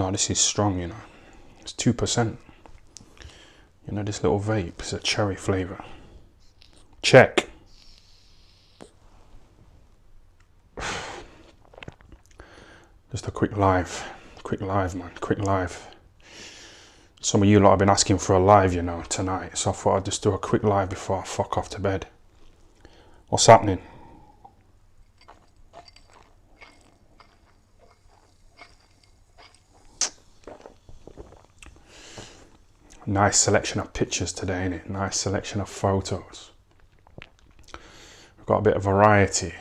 No, this is strong, you know. It's 2%. You know, this little vape is a cherry flavour. Check. Just a quick live. Quick live, man. Quick live. Some of you lot have been asking for a live, you know, tonight. So I thought I'd just do a quick live before I fuck off to bed. What's happening? Nice selection of pictures today, innit? Nice selection of photos. We've got a bit of variety.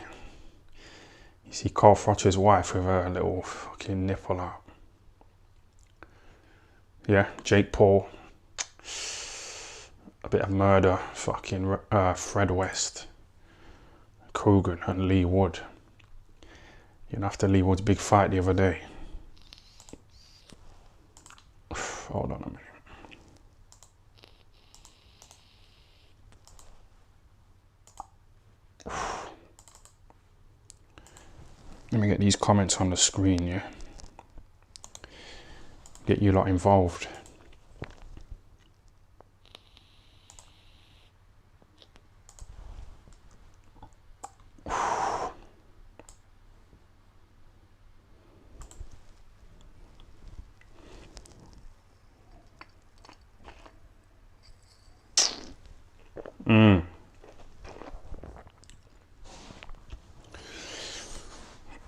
You see Carl Froch's wife with her little fucking nipple out. Yeah, Jake Paul. A bit of murder, fucking Fred West, Coogan and Lee Wood. You know, after Lee Wood's big fight the other day. Hold on a minute. Let me get these comments on the screen, yeah? Get you lot involved.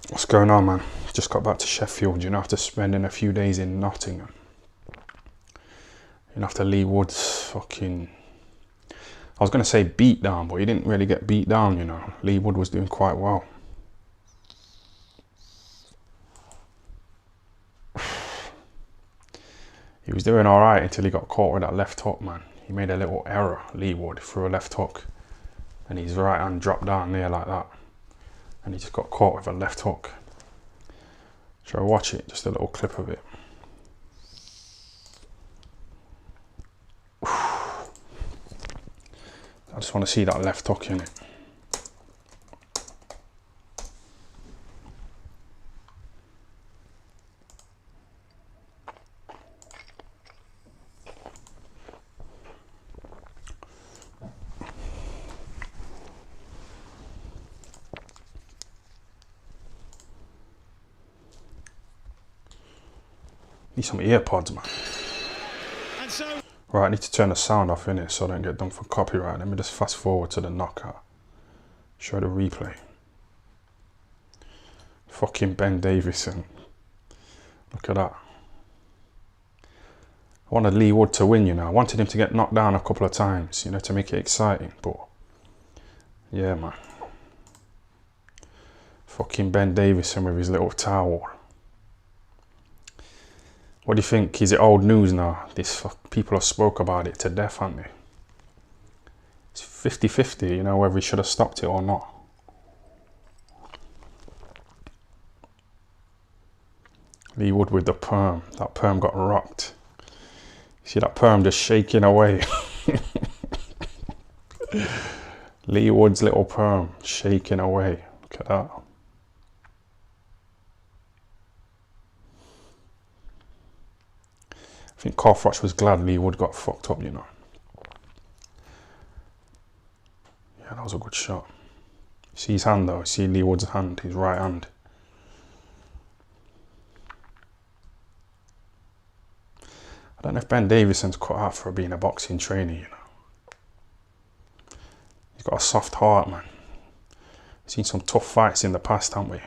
What's going on, man? Just got back to Sheffield, you know, after spending a few days in Nottingham. You know, after Lee Wood's fucking... I was going to say beat down, but he didn't really get beat down, you know. Lee Wood was doing quite well. He was doing alright until he got caught with that left hook, man. He made a little error, Lee Wood, threw a left hook. And his right hand dropped down there like that. And he just got caught with a left hook. Shall I watch it? Just a little clip of it. I just want to see that left hook in it. Need some earpods, man. Right, I need to turn the sound off in it so I don't get done for copyright. Let me just fast forward to the knockout. Show the replay. Fucking Ben Davison. Look at that. I wanted Lee Wood to win, you know. I wanted him to get knocked down a couple of times, you know, to make it exciting. But, yeah, man. Fucking Ben Davison with his little towel. What do you think? Is it old news now? People have spoke about it to death, haven't they? It's 50-50, you know, whether he should have stopped it or not. Lee Wood with the perm. That perm got rocked. See that perm just shaking away. Lee Wood's little perm shaking away. Look at that. I think Carl Froch was glad Lee Wood got fucked up, you know. Yeah, that was a good shot. See his hand though, see Lee Wood's hand, his right hand. I don't know if Ben Davison's cut out for being a boxing trainer, you know. He's got a soft heart, man. We've seen some tough fights in the past, haven't we?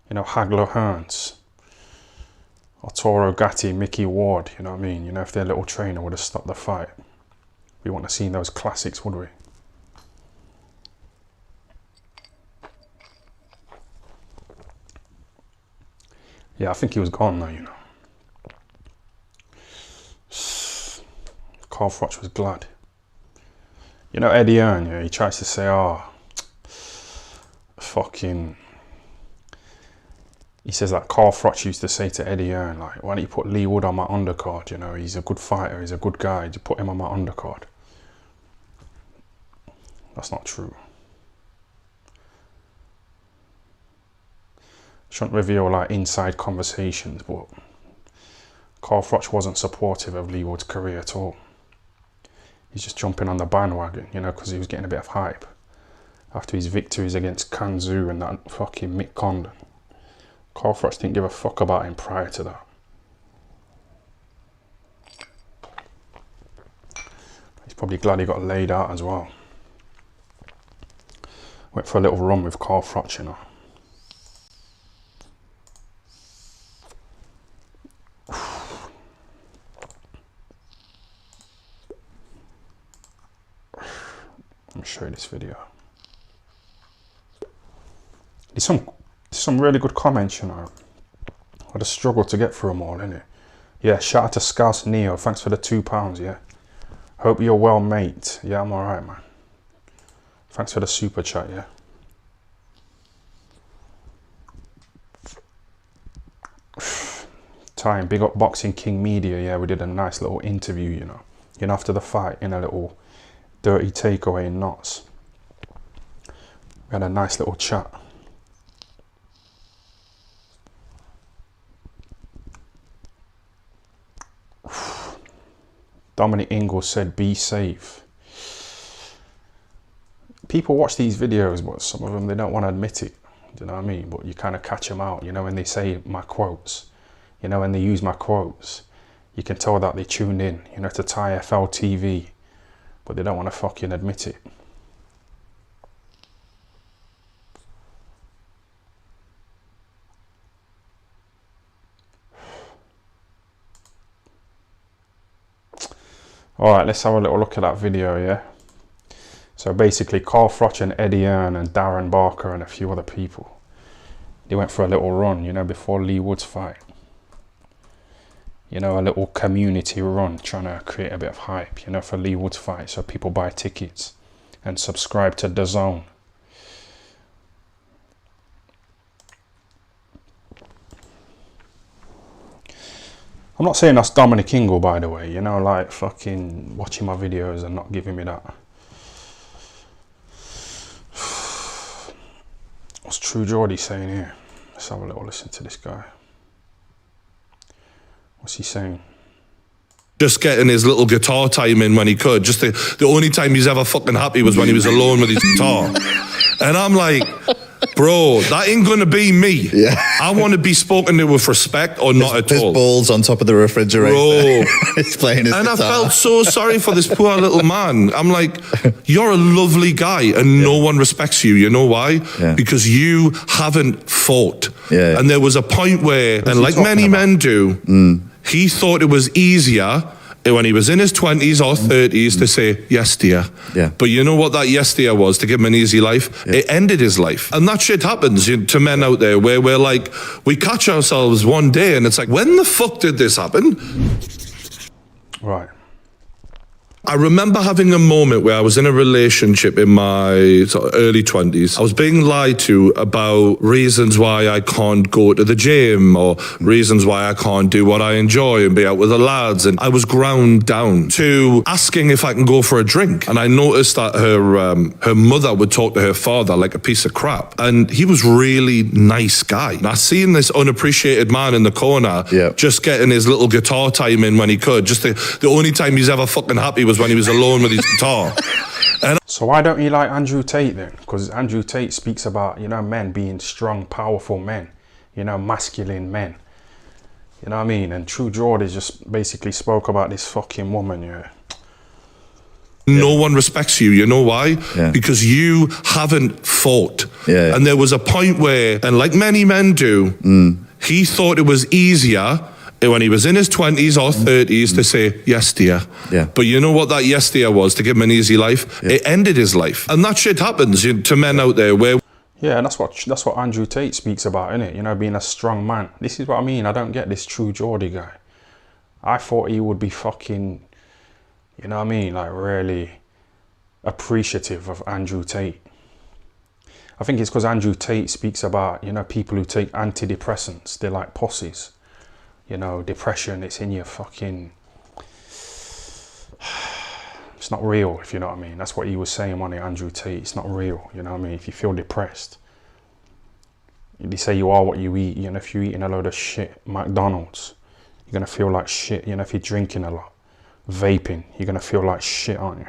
You know, Hagler Hearns. Arturo Gatti, Mickey Ward, you know what I mean? You know, if their little trainer would have stopped the fight, we wouldn't have seen those classics, would we? Yeah, I think he was gone now, you know. Carl Froch was glad. You know, Eddie Hearn, yeah, he tries to say, oh, fucking... He says that Carl Froch used to say to Eddie Hearn, like, why don't you put Lee Wood on my undercard? You know, he's a good fighter, he's a good guy. You put him on my undercard. That's not true. Shouldn't reveal like inside conversations, but Carl Froch wasn't supportive of Lee Wood's career at all. He's just jumping on the bandwagon, you know, because he was getting a bit of hype after his victories against Kanzu and that fucking Mick Condon. Carl Froch didn't give a fuck about him prior to that. He's probably glad he got laid out as well. Went for a little run with Carl Froch, you know. Let me show you this video. There's some really good comments, you know. I had a struggle to get through them all, innit? Yeah, shout out to Scouse Neo. Thanks for the £2, yeah. Hope you're well, mate. Yeah, I'm alright, man. Thanks for the super chat, yeah. Time, big up Boxing King Media, yeah. We did a nice little interview, you know. You know, after the fight, in a little dirty takeaway in Knots. We had a nice little chat. Dominic Ingalls said, be safe. People watch these videos, but some of them, they don't want to admit it. Do you know what I mean? But you kind of catch them out, you know, when they say my quotes. You know, when they use my quotes, you can tell that they tuned in, you know, to Thai FL TV. But they don't want to fucking admit it. Alright, let's have a little look at that video, yeah? So basically, Carl Froch and Eddie Earn and Darren Barker and a few other people, they went for a little run, you know, before Lee Wood's fight. You know, a little community run, trying to create a bit of hype, you know, for Lee Wood's fight, so people buy tickets and subscribe to DAZN. I'm not saying that's Dominic Ingle, by the way, you know, like fucking watching my videos and not giving me that. What's True Geordie saying here? Let's have a little listen to this guy. What's he saying? Just getting his little guitar time in when he could. Just the only time he's ever fucking happy was when he was alone with his guitar. And I'm like, bro, that ain't gonna be me. Yeah. I want to be spoken to with respect or not at his all. balls on top of the refrigerator. Bro. He's playing his And guitar. I felt so sorry for this poor little man. I'm like, you're a lovely guy and no one respects you. You know why? Yeah. Because you haven't fought. Yeah. And there was a point where, and like many men do, he thought it was easier when he was in his 20s or 30s to say, yes, dear. Yeah. But you know what that yes, dear was to give him an easy life? Yeah. It ended his life. And that shit happens to men out there where we're like, we catch ourselves one day and it's like, when the fuck did this happen? Right. I remember having a moment where I was in a relationship in my sort of early 20s. I was being lied to about reasons why I can't go to the gym or reasons why I can't do what I enjoy and be out with the lads. And I was ground down to asking if I can go for a drink. And I noticed that her mother would talk to her father like a piece of crap. And he was really nice guy. And I seen this unappreciated man in the corner just getting his little guitar time in when he could. Just the only time he's ever fucking happy was when he was alone with his guitar. And so why don't you like Andrew Tate then? Because Andrew Tate speaks about, you know, men being strong, powerful men, you know, masculine men. You know what I mean? And True Geordie just basically spoke about this fucking woman, yeah. no one respects you. You know why? Yeah. Because you haven't fought. Yeah. And there was a point where, and like many men do, he thought it was easier when he was in his 20s or 30s to say, yes, dear. Yeah. But you know what that yes, dear was to give him an easy life? Yeah. It ended his life. And that shit happens to men out there where... Yeah, and that's what Andrew Tate speaks about, innit? You know, being a strong man. This is what I mean. I don't get this True Geordie guy. I thought he would be fucking, you know what I mean? Like, really appreciative of Andrew Tate. I think it's because Andrew Tate speaks about, you know, people who take antidepressants. They're like pussies. You know, depression, it's in your fucking... It's not real, if you know what I mean. That's what he was saying on it, Andrew Tate. It's not real, you know what I mean? If you feel depressed, they say you are what you eat. You know, if you're eating a load of shit, McDonald's, you're going to feel like shit. You know, if you're drinking a lot, vaping, you're going to feel like shit, aren't you?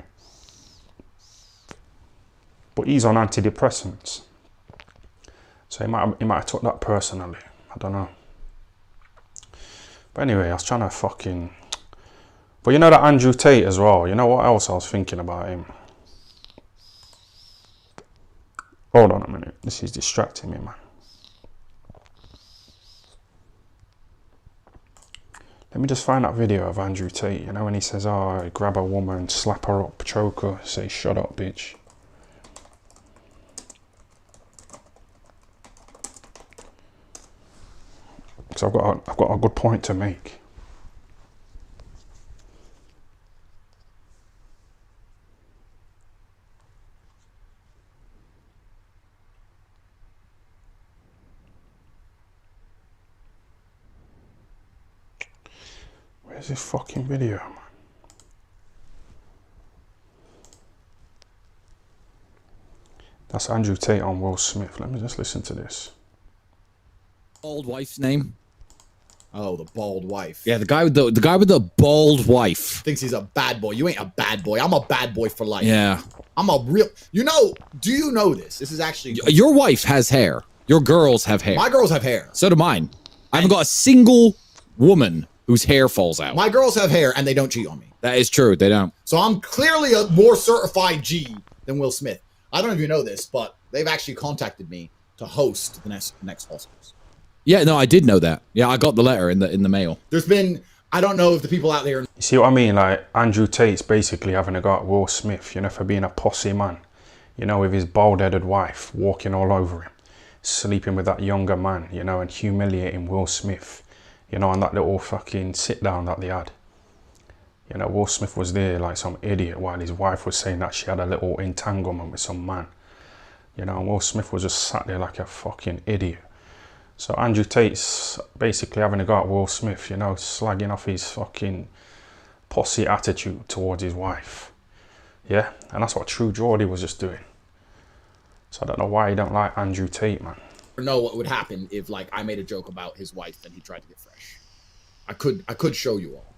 But he's on antidepressants. So he might have took that personally. I don't know. But anyway, I was trying to fucking... But you know that Andrew Tate as well? You know what else I was thinking about him? Hold on a minute. This is distracting me, man. Let me just find that video of Andrew Tate. You know when he says, oh, grab a woman, slap her up, choke her, say, shut up, bitch. Because I've got a good point to make. Where's this fucking video, man? That's Andrew Tate on Will Smith. Let me just listen to this. Bald wife's name? Oh, the bald wife. Yeah, the guy with the bald wife. Thinks he's a bad boy. You ain't a bad boy. I'm a bad boy for life. Yeah. I'm a real... You know, do you know this? This is actually... Your wife has hair. Your girls have hair. My girls have hair. So do mine. I haven't got a single woman whose hair falls out. My girls have hair and they don't cheat on me. That is true. They don't. So I'm clearly a more certified G than Will Smith. I don't know if you know this, but they've actually contacted me to host the next Oscars. Yeah, no, I did know that. Yeah, I got the letter in the mail. There's been... I don't know if the people out there... You see what I mean? Like, Andrew Tate's basically having a go at Will Smith, you know, for being a posse man. You know, with his bald-headed wife walking all over him, sleeping with that younger man, you know, and humiliating Will Smith, you know, on that little fucking sit-down that they had. You know, Will Smith was there like some idiot while his wife was saying that she had a little entanglement with some man. You know, and Will Smith was just sat there like a fucking idiot. So Andrew Tate's basically having a go at Will Smith, you know, slagging off his fucking posse attitude towards his wife. Yeah, and that's what True Geordie was just doing. So I don't know why you don't like Andrew Tate, man. Know what would happen if, like, I made a joke about his wife and he tried to get fresh. I could show you all.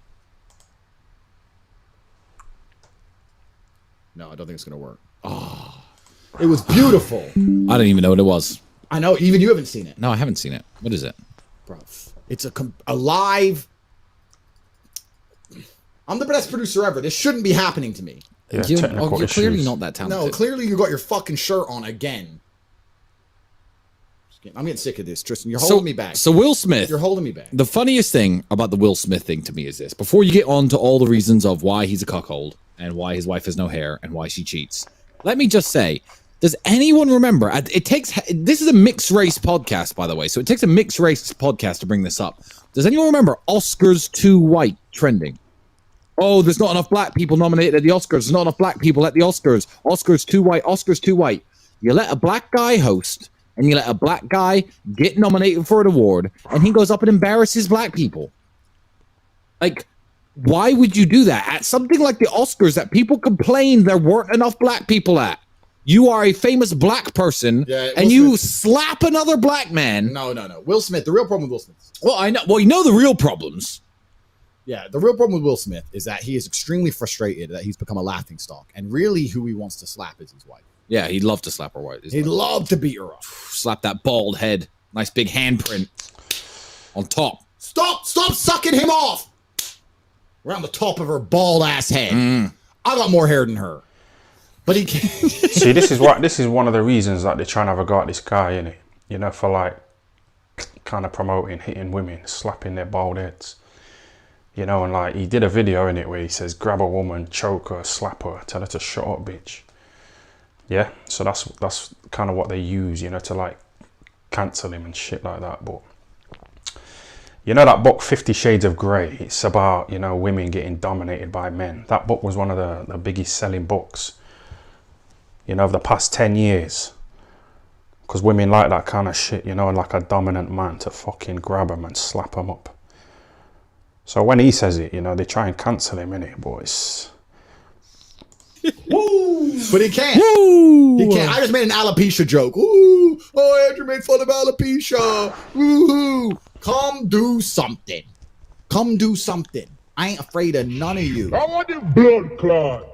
No, I don't think it's gonna work. Oh, it was beautiful. I don't even know what it was. I know, even you haven't seen it. No, I haven't seen it. What is it? Bro, it's a live... I'm the best producer ever. This shouldn't be happening to me. Yeah, You're technical clearly issues. not that talented. No, clearly you got your fucking shirt on again. I'm getting sick of this, Tristan. You're holding me back. So Will Smith... You're holding me back. The funniest thing about the Will Smith thing to me is this. Before you get on to all the reasons of why he's a cuckold and why his wife has no hair and why she cheats, let me just say, does anyone remember? This is a mixed race podcast, by the way, so it takes a mixed race podcast to bring this up. Does anyone remember Oscars too white trending? Oh, there's not enough black people nominated at the Oscars. There's not enough black people at the Oscars. Oscars too white. Oscars too white. You let a black guy host, and you let a black guy get nominated for an award, and he goes up and embarrasses black people. Like, why would you do that at something like the Oscars that people complain there weren't enough black people at? You are a famous black person, and you slap another black man. No. Will Smith, the real problem with Will Smith. Well, I know. Well, you know the real problems. Yeah, the real problem with Will Smith is that he is extremely frustrated that he's become a laughingstock, and really who he wants to slap is his wife. Yeah, he'd love to slap her wife. He'd love to beat her up. Slap that bald head. Nice big handprint on top. Stop sucking him off! Around the top of her bald ass head. I got more hair than her. But he can't. See, this is one of the reasons that they're trying to have a go at this guy, innit? You know, for like kind of promoting hitting women, slapping their bald heads. You know, and like he did a video in it where he says, grab a woman, choke her, slap her, tell her to shut up, bitch. Yeah, so that's kind of what they use, you know, to like cancel him and shit like that. But you know that book 50 Shades of Grey, it's about, you know, women getting dominated by men. That book was one of the biggest selling books, you know, of the past 10 years. Because women like that kind of shit, you know, like a dominant man to fucking grab them and slap them up. So when he says it, you know, they try and cancel him, innit? But it's... Woo! But he can't. Woo! He can't. I just made an alopecia joke. Ooh! Oh, Andrew made fun of alopecia. Woo-hoo! Come do something. Come do something. I ain't afraid of none of you. I want the blood clot.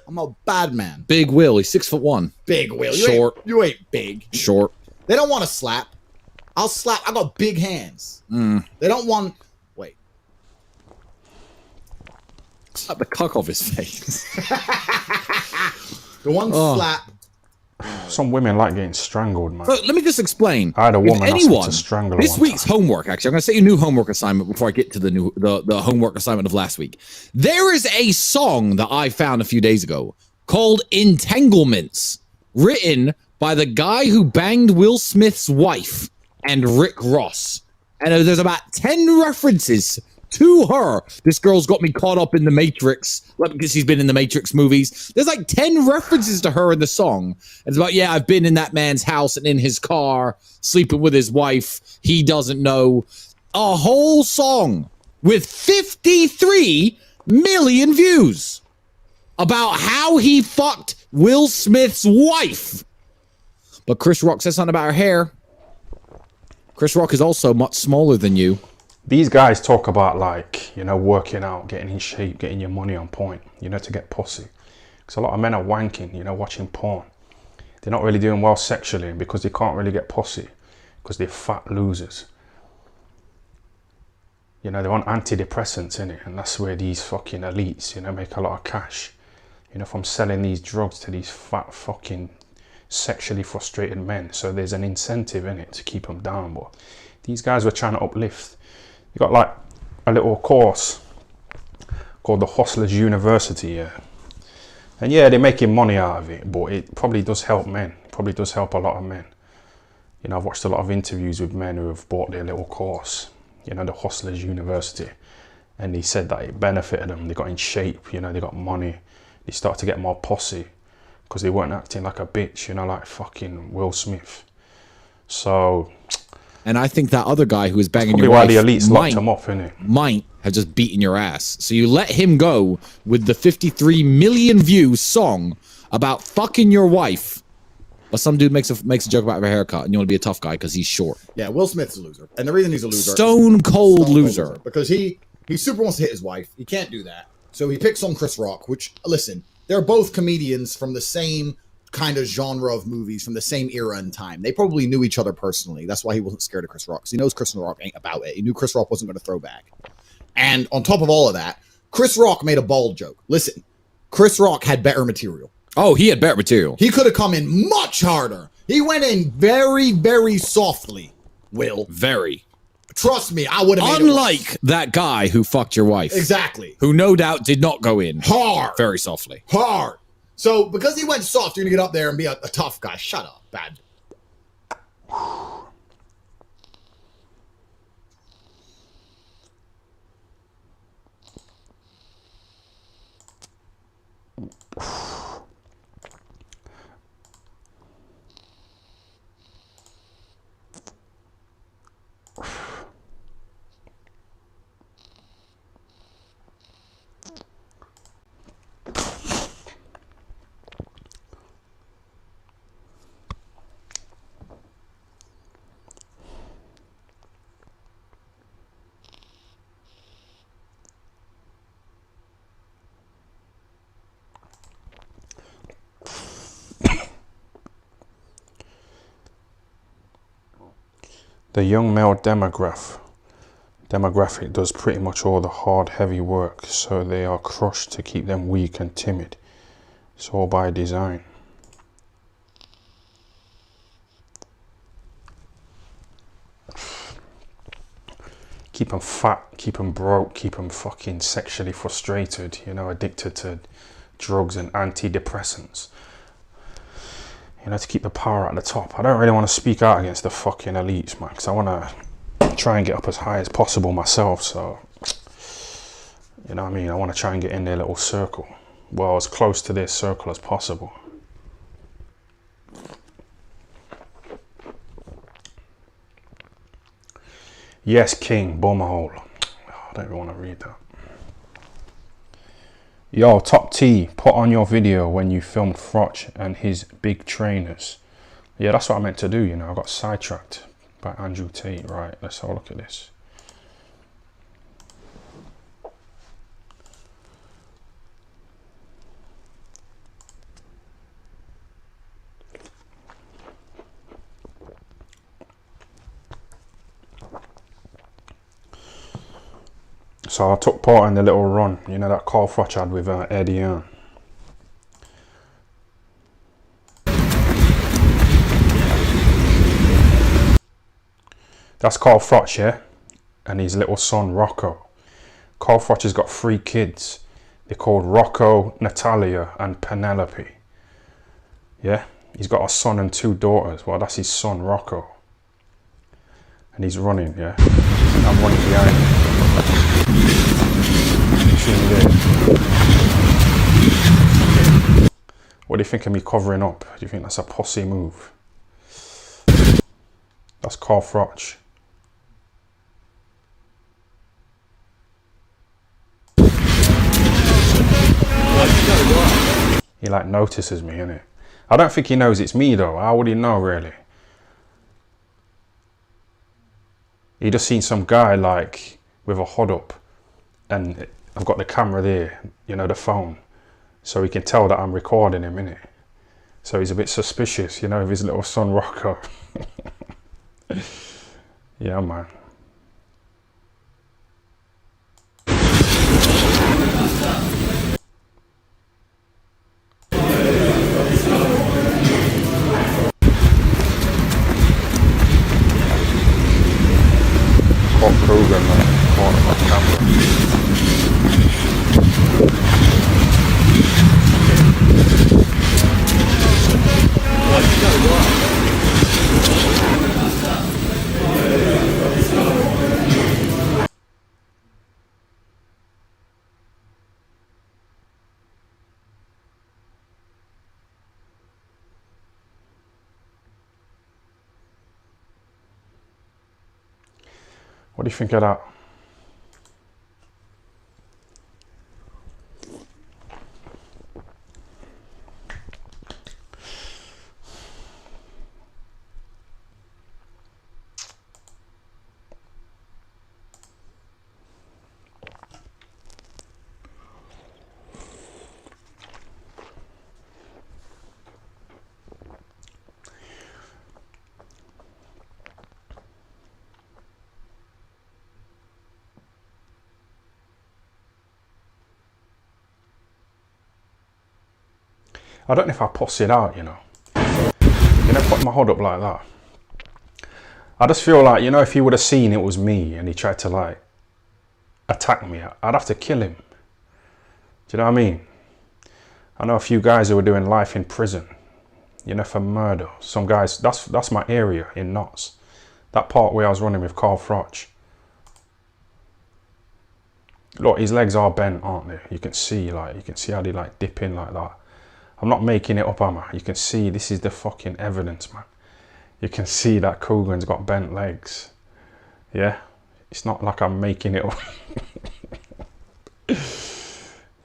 I'm a bad man. Big Will. He's 6'1". Big Will. Short. You ain't big. Short. They don't want to slap. I'll slap. I got big hands. They don't want. Wait. Slap the cock off his face. The one slap. Some women like getting strangled, man. But let me just explain. I had a woman If ask me anyone, to strangle her this one week's time. homework, actually, I'm going to say a new homework assignment before I get to the homework assignment of last week. There is a song that I found a few days ago called Entanglements, written by the guy who banged Will Smith's wife and Rick Ross. And there's about 10 references to her. This girl's got me caught up in the Matrix, because she's been in the Matrix movies. There's like 10 references to her in the song. It's about, yeah, I've been in that man's house and in his car, sleeping with his wife. He doesn't know. A whole song with 53 million views about how he fucked Will Smith's wife. But Chris Rock says something about her hair. Chris Rock is also much smaller than you. These guys talk about, like, you know, working out, getting in shape, getting your money on point, you know, to get pussy. Because a lot of men are wanking, you know, watching porn. They're not really doing well sexually because they can't really get pussy because they're fat losers. You know, they want antidepressants in it, and that's where these fucking elites, you know, make a lot of cash. You know, from selling these drugs to these fat fucking sexually frustrated men. So there's an incentive in it to keep them down. But these guys were trying to uplift. You got like a little course called the Hustlers University, yeah. And yeah, they're making money out of it, but it probably does help men. It probably does help a lot of men. You know, I've watched a lot of interviews with men who have bought their little course, you know, the Hustlers University. And they said that it benefited them. They got in shape, you know, they got money. They started to get more pussy because they weren't acting like a bitch, you know, like fucking Will Smith. So... And I think that other guy who was banging your why wife the elites locked him up, innit? might have just beaten your ass. So you let him go with the 53 million view song about fucking your wife. But some dude makes a joke about her haircut, and you want to be a tough guy because he's short. Yeah, Will Smith's a loser. And the reason he's a loser... Stone cold loser. Because he super wants to hit his wife. He can't do that. So he picks on Chris Rock, which, listen, they're both comedians from the same kind of genre of movies, from the same era and time. They probably knew each other personally. That's why he wasn't scared of Chris Rock, because he knows Chris Rock ain't about it. He knew Chris Rock wasn't going to throw back. And on top of all of that, Chris Rock made a bald joke. Listen, Chris Rock had better material. Oh, he had better material. He could have come in much harder. He went in very, very softly, Will. Very. Trust me, I would have made Unlike that guy who fucked your wife. Exactly. Who no doubt did not go in. Hard. Very softly. Hard. So, because he went soft, you're going to get up there and be a tough guy. Shut up, bad. The young male demographic does pretty much all the hard, heavy work, so they are crushed to keep them weak and timid. It's all by design. Keep them fat, keep them broke, keep them fucking sexually frustrated, you know, addicted to drugs and antidepressants. You know, to keep the power at the top. I don't really want to speak out against the fucking elites, man, because I want to try and get up as high as possible myself, so, you know what I mean? I want to try and get in their little circle. Well, as close to their circle as possible. Yes, King, bumhole. Oh, I don't even want to read that. Yo, Top T, put on your video when you filmed Froch and his big trainers. Yeah, that's what I meant to do, you know. I got sidetracked by Andrew Tate. Right, let's have a look at this. So I took part in the little run, you know, that Carl Froch had with Eddie Earn. That's Carl Froch, yeah? And his little son, Rocco. Carl Froch has got 3 kids. They're called Rocco, Natalia, and Penelope. Yeah? He's got a son and 2 daughters. Well, that's his son, Rocco. And he's running, yeah? And I'm running behind him. See me there? What do you think of me covering up? Do you think that's a posse move? That's Carl Froch. He like notices me, innit? I don't think he knows it's me though. How would he know really? He just seen some guy like with a HUD up, and I've got the camera there, you know, the phone, so he can tell that I'm recording him, innit? So he's a bit suspicious, you know, of his little son Rocco. Yeah, man. Caught Kruger, man. Caught him on camera. What do you think of that? I don't know if I puss it out, you know. You know, put my HUD up like that. I just feel like, you know, if he would have seen it was me and he tried to like attack me, I'd have to kill him. Do you know what I mean? I know a few guys who were doing life in prison, you know, for murder. Some guys, that's my area in Notts. That part where I was running with Carl Froch. Look, his legs are bent, aren't they? You can see how they like dip in like that. I'm not making it up, am I? You can see, this is the fucking evidence, man. You can see that Coogan's got bent legs. Yeah? It's not like I'm making it up.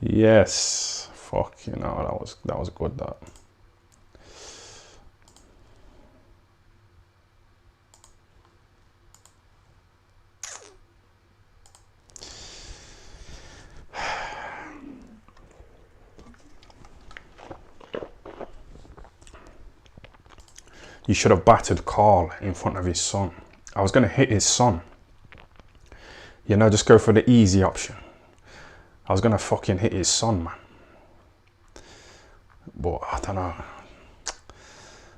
Yes. Fuck, you know, that was good, that. You should have battered Carl in front of his son. I was going to hit his son. You know, just go for the easy option. I was going to fucking hit his son, man. But I don't know.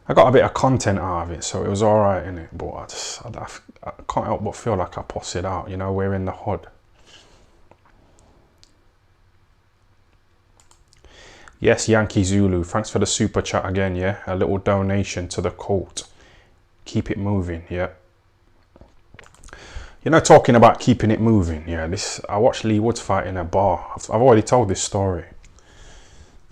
I got a bit of content out of it, so it was alright, innit? But I can't help but feel like I pussed it out. You know, we're in the HUD. Yes, Yankee Zulu, thanks for the super chat again, yeah? A little donation to the cult. Keep it moving, yeah? You know, talking about keeping it moving, yeah? I watched Lee Woods fight in a bar. I've already told this story.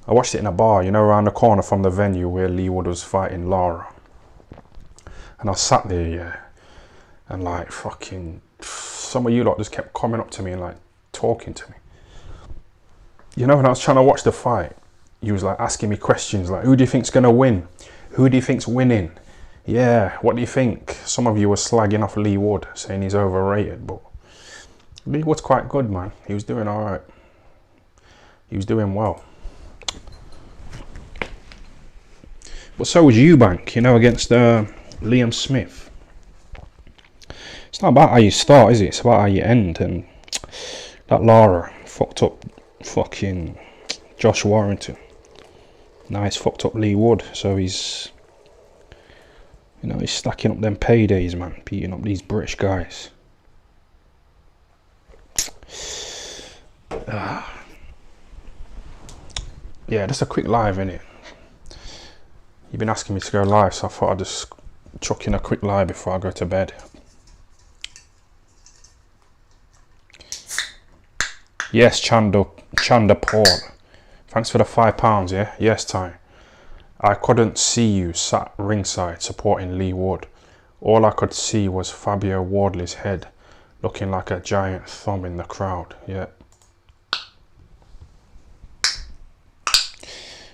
I watched it in a bar, you know, around the corner from the venue where Lee Wood was fighting Lara. And I sat there, yeah? And like, fucking, some of you lot just kept coming up to me and like, talking to me. You know, when I was trying to watch the fight, you was like asking me questions like, who do you think's gonna win? Who do you think's winning? Yeah, what do you think? Some of you were slagging off Lee Wood, saying he's overrated, but Lee Wood's quite good, man. He was doing all right. He was doing well. But so was Eubank, you know, against Liam Smith. It's not about how you start, is it? It's about how you end. And That Lara fucked up fucking Josh Warrington. Now he's fucked up Lee Wood, so he's, you know, he's stacking up them paydays, man, beating up these British guys. Yeah, just a quick live, innit? You've been asking me to go live, so I thought I'd just chuck in a quick live before I go to bed. Yes, Chanda Paul. Thanks for the £5, yeah? Yes, Ty. I couldn't see you sat ringside supporting Lee Wood. All I could see was Fabio Wardley's head looking like a giant thumb in the crowd, yeah.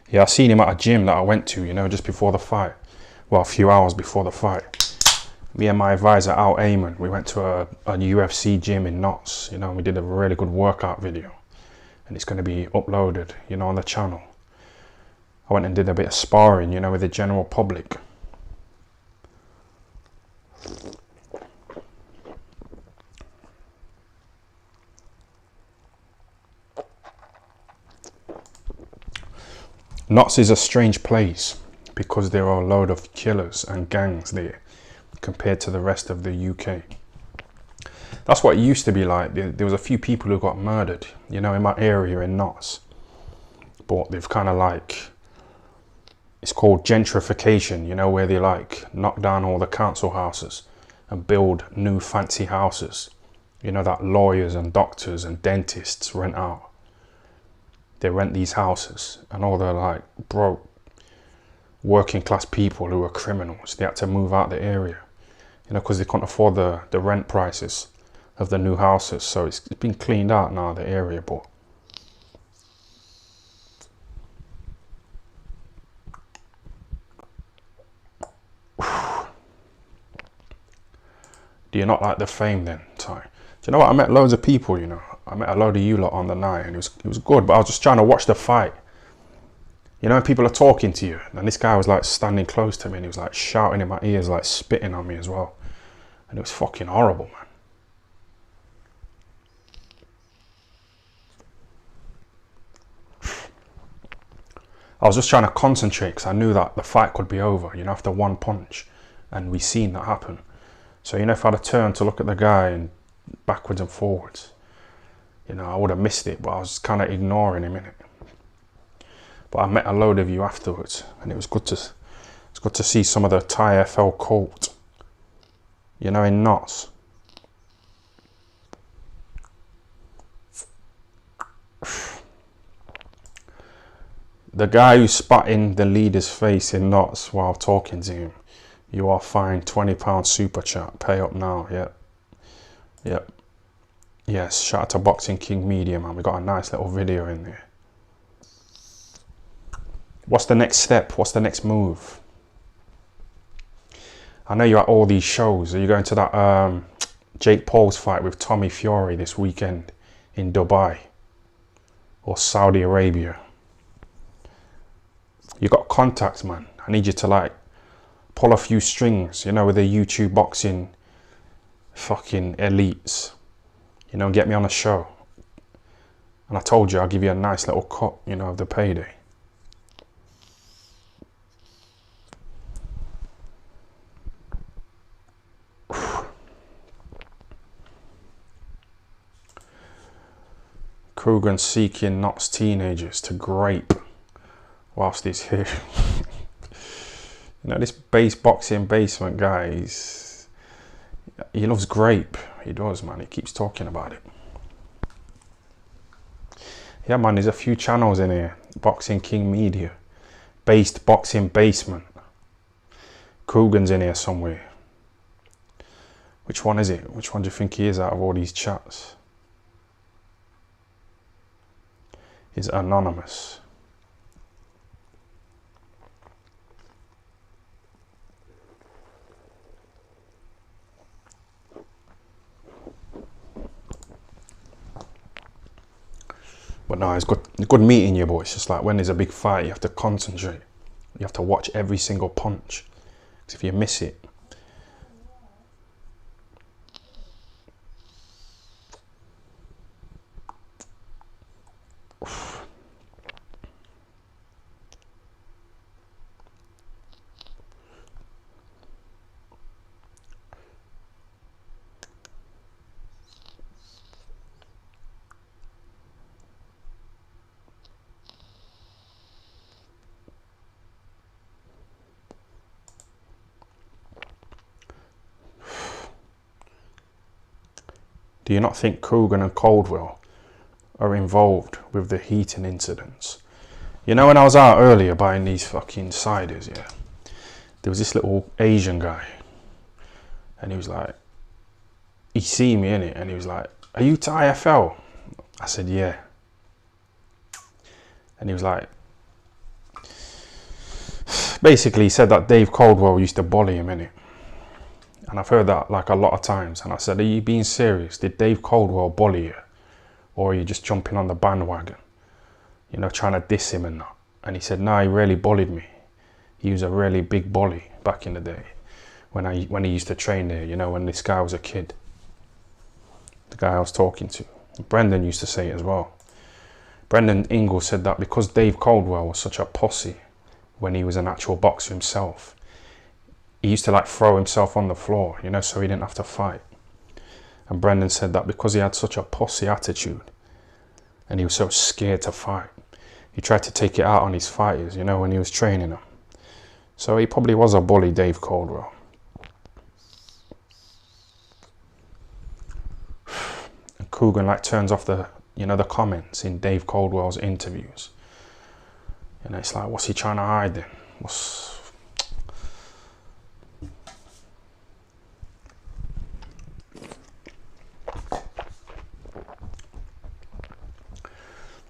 Yeah, I seen him at a gym that I went to, you know, just before the fight. Well, a few hours before the fight. Me and my advisor, Al Ayman, we went to a UFC gym in Notts, you know, and we did a really good workout video. And it's going to be uploaded, you know, on the channel. I went and did a bit of sparring, you know, with the general public. Notts is a strange place because there are a load of killers and gangs there compared to the rest of the UK. That's what it used to be like. There was a few people who got murdered, you know, in my area in Notts. But they've kind of like, it's called gentrification, you know, where they like knock down all the council houses and build new fancy houses, you know, that lawyers and doctors and dentists rent out. They rent these houses, and all the like broke working class people who were criminals, they had to move out the area, you know, because they couldn't afford the rent prices of the new houses. So it's been cleaned out now, the area. But do you not like the fame then, Ty? Do you know what? I met loads of people, you know. I met a load of you lot on the night, and it was good, but I was just trying to watch the fight. You know, people are talking to you, and this guy was like standing close to me, and he was like shouting in my ears, like spitting on me as well. And it was fucking horrible, man. I was just trying to concentrate because I knew that the fight could be over, you know, after one punch, and we seen that happen. So, you know, if I'd have turned to look at the guy and backwards and forwards, you know, I would have missed it, but I was kind of ignoring him, innit? But I met a load of you afterwards, and it was good to see some of the Thai FL cult, you know, in Notts. The guy who's spatting the leader's face in Notts while talking to him, you are fined £20 super chat. Pay up now. Yep. Yep. Yes, shout out to Boxing King Media, man. We got a nice little video in there. What's the next step? What's the next move? I know you're at all these shows. Are you going to that Jake Paul's fight with Tommy Fury this weekend in Dubai or Saudi Arabia? You got contacts, man. I need you to like pull a few strings, you know, with the YouTube boxing fucking elites. You know, get me on a show. And I told you I'll give you a nice little cut, you know, of the payday. Krugan seeking Notts teenagers to grape whilst he's here. You know, this base boxing basement guy, he loves grape. He does, man. He keeps talking about it. Yeah, man, there's a few channels in here. Boxing King Media. Based Boxing Basement. Krugan's in here somewhere. Which one is it? Which one do you think he is out of all these chats? He's anonymous. But no, it's good meeting you, boy. It's just like when there's a big fight, you have to concentrate. You have to watch every single punch. Because if you miss it, Do you not think Coogan and Caldwell are involved with the heating incidents? You know, when I was out earlier buying these fucking ciders, yeah, there was this little Asian guy, and he was like, he seen me in it, and he was like, "Are you to IFL?" I said, "Yeah." And he was like, basically he said that Dave Caldwell used to bully him in it. And I've heard that like a lot of times. And I said, "Are you being serious? Did Dave Caldwell bully you? Or are you just jumping on the bandwagon? You know, trying to diss him and that?" And he said, "No, he really bullied me. He was a really big bully back in the day when he used to train there, you know, when this guy was a kid." The guy I was talking to. Brendan used to say it as well. Brendan Ingle said that because Dave Caldwell was such a pussy when he was an actual boxer himself, he used to like throw himself on the floor, you know, so he didn't have to fight. And Brendan said that because he had such a pussy attitude and he was so scared to fight, he tried to take it out on his fighters, you know, when he was training them. So he probably was a bully, Dave Caldwell. And Coogan like turns off the, you know, the comments in Dave Caldwell's interviews. And it's like, what's he trying to hide then?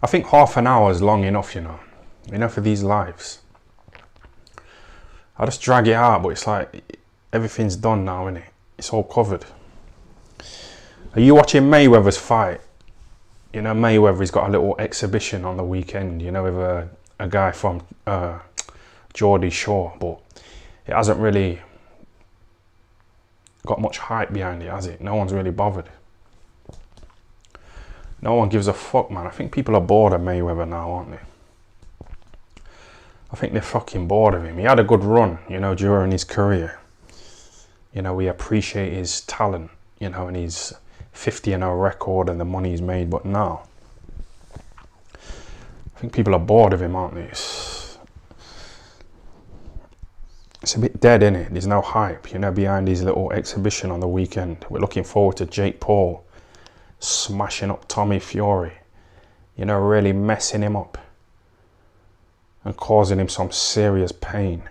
I think half an hour is long enough, you know, for these lives. I just drag it out, but it's like everything's done now, innit? It's all covered. Are you watching Mayweather's fight? You know, Mayweather's got a little exhibition on the weekend, you know, with a guy from Geordie Shore, but it hasn't really got much hype behind it, has it? No one's really bothered. No one gives a fuck, man. I think people are bored of Mayweather now, aren't they? I think they're fucking bored of him. He had a good run, you know, during his career. You know, we appreciate his talent, you know, and his 50-0 record and the money he's made, but now I think people are bored of him, aren't they? It's a bit dead, innit? There's no hype, you know, behind his little exhibition on the weekend. We're looking forward to Jake Paul smashing up Tommy Fury, you know, really messing him up and causing him some serious pain.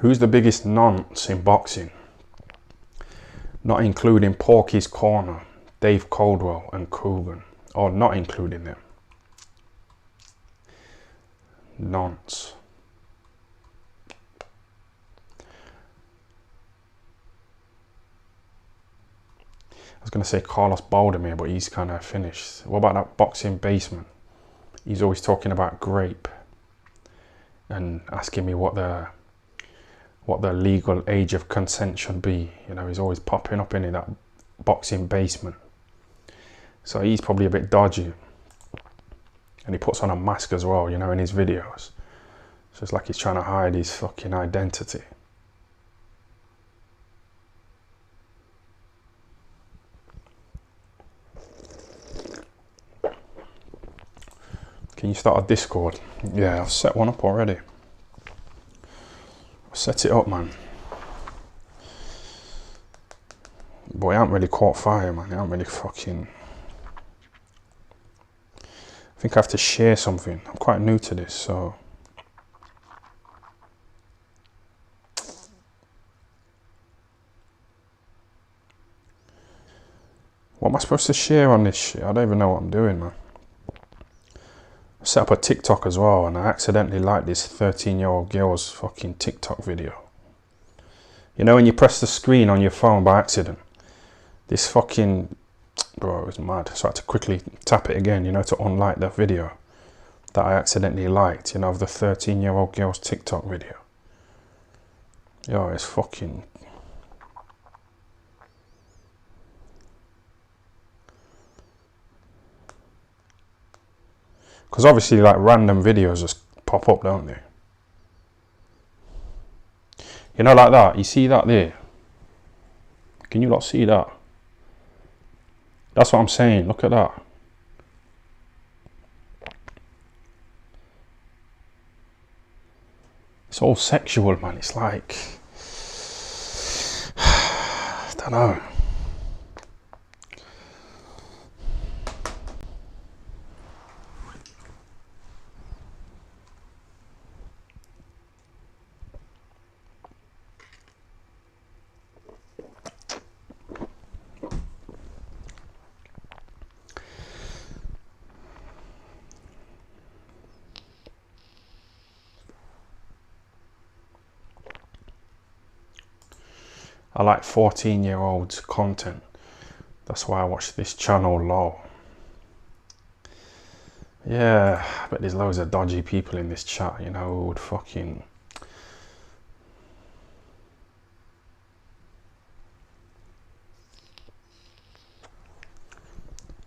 Who's the biggest nonce in boxing? Not including Porky's Corner, Dave Caldwell and Coogan. Or not including them. Nonce. I was going to say Carlos Baldomir, but he's kind of finished. What about that boxing basement? He's always talking about grape and asking me what the legal age of consent should be. You know, he's always popping up in that boxing basement. So he's probably a bit dodgy. And he puts on a mask as well, you know, in his videos. So it's like he's trying to hide his fucking identity. Can you start a Discord? Yeah, I've set one up already. Set it up, man. But it hasn't really caught fire, man. It hasn't really fucking... I think I have to share something. I'm quite new to this, so... What am I supposed to share on this shit? I don't even know what I'm doing, man. I set up a TikTok as well, and I accidentally liked this 13-year-old girl's fucking TikTok video. You know when you press the screen on your phone by accident? This fucking... Bro, it was mad. So I had to quickly tap it again, you know, to unlike the video that I accidentally liked, you know, of the 13-year-old girl's TikTok video. Yo, it's fucking... Because obviously, like, random videos just pop up, don't they? You know, like that. You see that there? Can you not see that? That's what I'm saying. Look at that. It's all sexual, man. It's like, I don't know. I like 14-year-olds content. That's why I watch this channel, lol. Yeah, but there's loads of dodgy people in this chat, you know, who would fucking...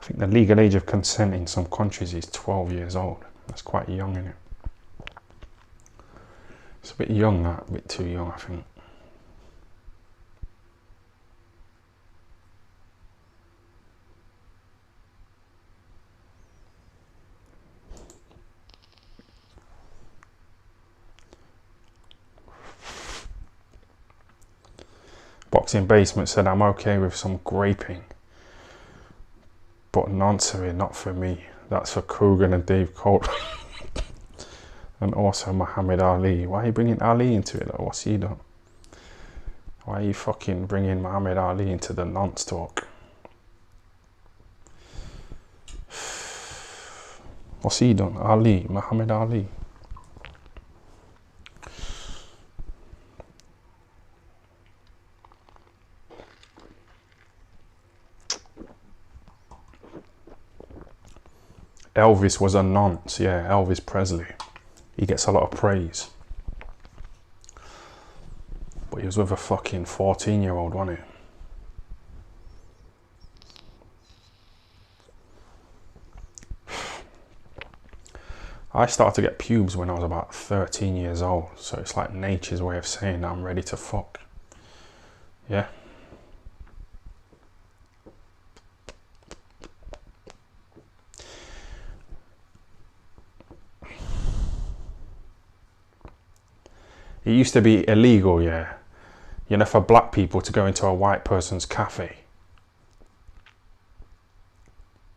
I think the legal age of consent in some countries is 12 years old. That's quite young, isn't it? It's a bit young, that, a bit too young, I think. Boxing Basement said, I'm okay with some graping, but noncery, not for me. That's for Coogan and Dave Colt. And also Muhammad Ali. Why are you bringing Ali into it though? What's he done? Why are you fucking bringing Muhammad Ali into the nonce talk? What's he done? Ali, Muhammad Ali. Elvis was a nonce, yeah, Elvis Presley. He gets a lot of praise. But he was with a fucking 14-year-old, wasn't he? I started to get pubes when I was about 13 years old, so it's like nature's way of saying I'm ready to fuck. Yeah. It used to be illegal, yeah, you know, for black people to go into a white person's cafe.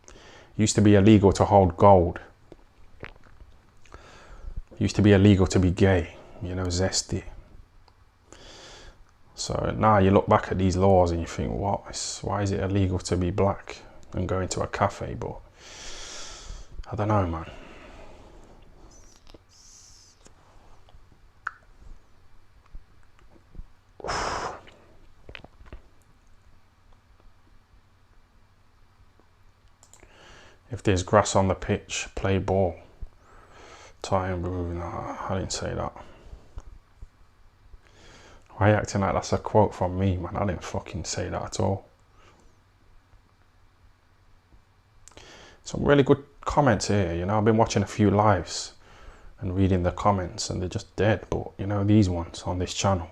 It used to be illegal to hold gold. It used to be illegal to be gay, you know, zesty. So now you look back at these laws and you think, what? Why is it illegal to be black and go into a cafe? But I don't know, man. If there's grass on the pitch, play ball. Time moving. I didn't say that. Why are you acting like that's a quote from me, man? I didn't fucking say that at all. Some really good comments here, you know. I've been watching a few lives and reading the comments and they're just dead. But, you know, these ones on this channel.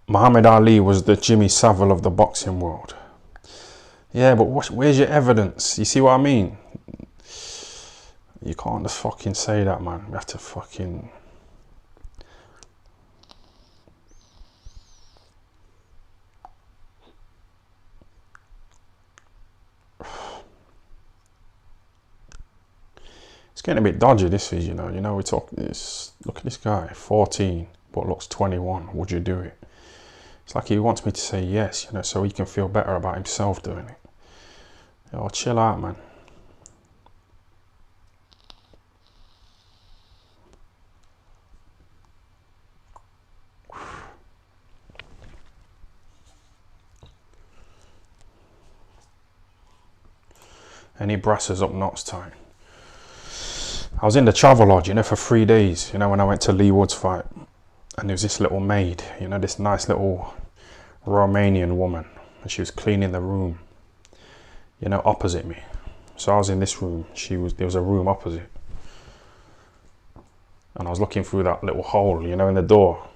Muhammad Ali was the Jimmy Savile of the boxing world. Yeah, but where's your evidence? You see what I mean? You can't just fucking say that, man. You have to fucking... It's getting a bit dodgy, this is, you know. You know, we talk this. Look at this guy, 14, but looks 21. Would you do it? It's like he wants me to say yes, you know, so he can feel better about himself doing it. Oh, chill out, man. Any brassers up knots time. I was in the travel lodge, you know, for 3 days, you know, when I went to Lee Wood's fight. And there was this little maid, you know, this nice little Romanian woman. And she was cleaning the room, you know, opposite me. So I was in this room, there was a room opposite. And I was looking through that little hole, you know, in the door.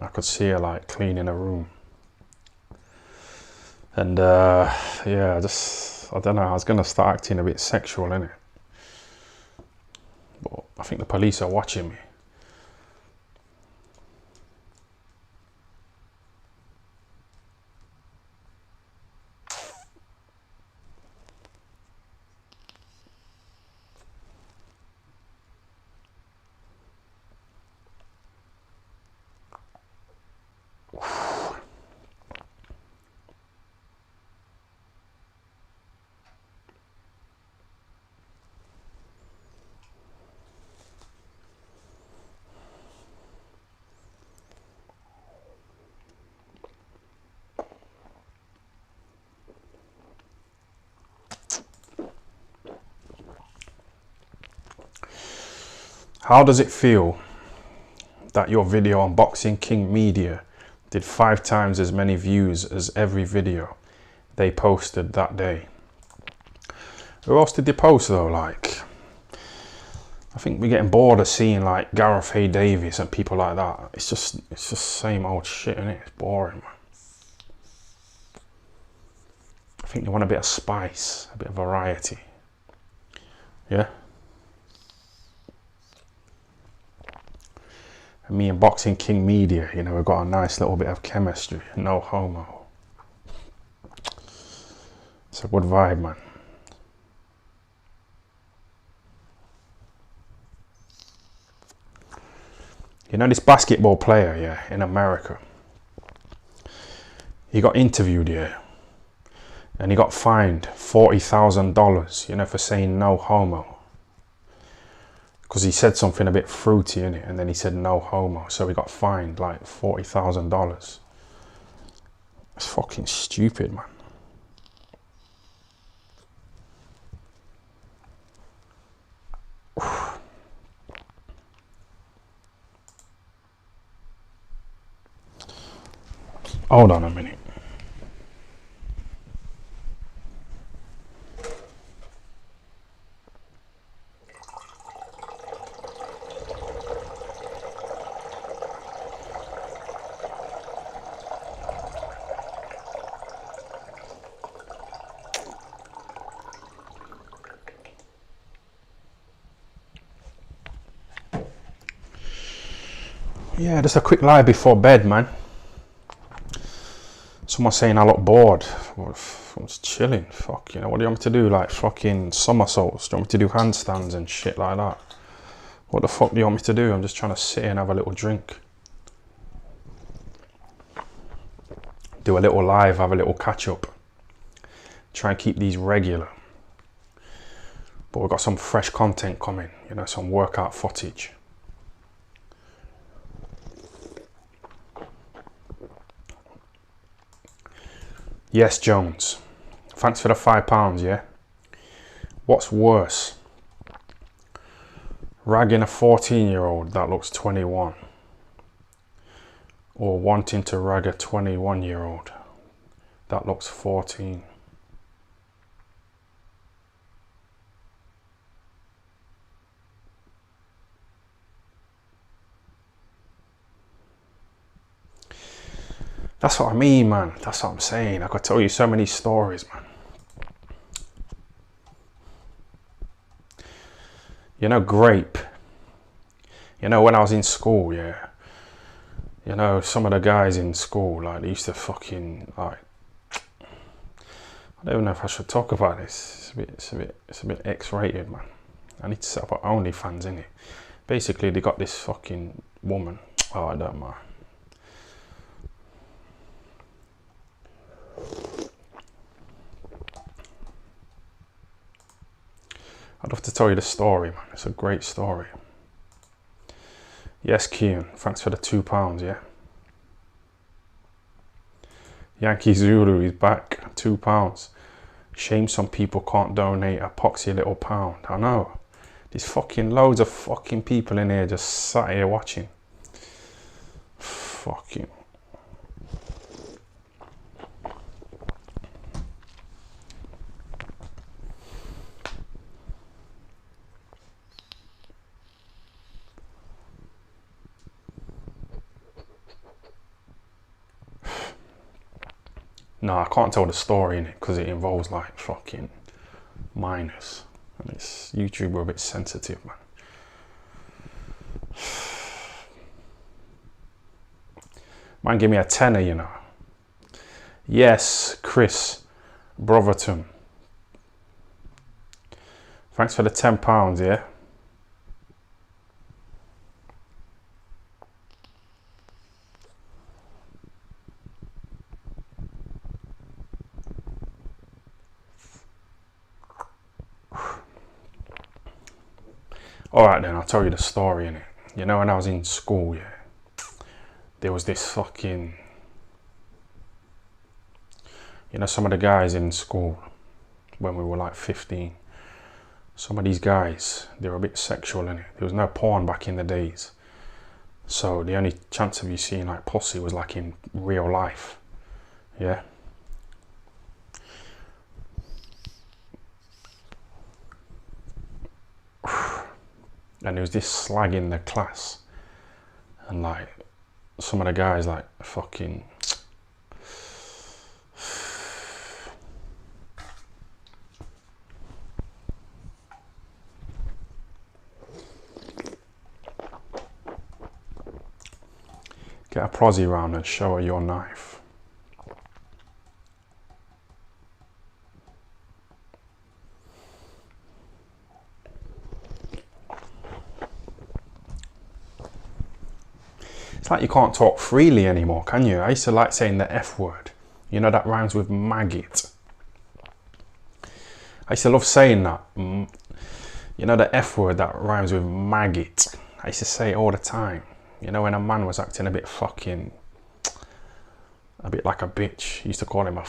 I could see her like cleaning a room. And yeah, I don't know, I was gonna start acting a bit sexual, innit? But I think the police are watching me. How does it feel that your video on Boxing King Media did 5 times as many views as every video they posted that day? Who else did they post though? Like, I think we're getting bored of seeing like Gareth A. Davies and people like that. It's just same old shit, isn't it? It's boring, man. I think they want a bit of spice, a bit of variety. Yeah. Me and Boxing King Media, you know, we've got a nice little bit of chemistry. No homo. It's a good vibe, man. You know this basketball player, yeah, in America. He got interviewed here. And he got fined $40,000, you know, for saying no homo. Because he said something a bit fruity in it, and then he said no homo, so he got fined like $40,000. It's fucking stupid, man. Hold on a minute. Yeah, just a quick lie before bed, man. Someone saying I look bored. Well, I'm just chilling. Fuck, you know, what do you want me to do? Like fucking somersaults? Do you want me to do handstands and shit like that? What the fuck do you want me to do? I'm just trying to sit and have a little drink. Do a little live, have a little catch up. Try and keep these regular. But we've got some fresh content coming, you know, some workout footage. Yes, Jones. Thanks for the £5, yeah? What's worse? Ragging a 14-year-old that looks 21. Or wanting to rag a 21-year-old that looks 14. That's what I mean, man. That's what I'm saying. I could tell you so many stories, man. You know, grape. You know, when I was in school, yeah. You know, some of the guys in school, like, they used to fucking, like, I don't even know if I should talk about this. It's a bit X-rated, man. I need to set up an OnlyFans, innit? Basically, they got this fucking woman. Oh, I don't mind. I'd love to tell you the story, man. It's a great story. Yes, Kian, thanks for the £2, yeah? Yankee Zulu is back, £2. Shame some people can't donate a poxy little pound. I know. There's fucking loads of fucking people in here just sat here watching. Fucking. No, I can't tell the story in it because it involves like fucking minors. And it's YouTube are a bit sensitive, man. Man, give me a tenner, you know. Yes, Chris Brotherton. Thanks for the £10, yeah. Alright then, I'll tell you the story in it. You know, when I was in school, yeah, there was this fucking, you know, some of the guys in school when we were like 15, some of these guys, they were a bit sexual in it. There was no porn back in the days. So the only chance of you seeing like pussy was like in real life. Yeah. And there was this slag in the class, and like some of the guys like fucking get a prosy round and show her your knife. It's like you can't talk freely anymore, can you? I used to like saying the F word. You know, that rhymes with maggot. I used to love saying that. You know, the F word that rhymes with maggot. I used to say it all the time. You know, when a man was acting a bit fucking, a bit like a bitch, you used to call him a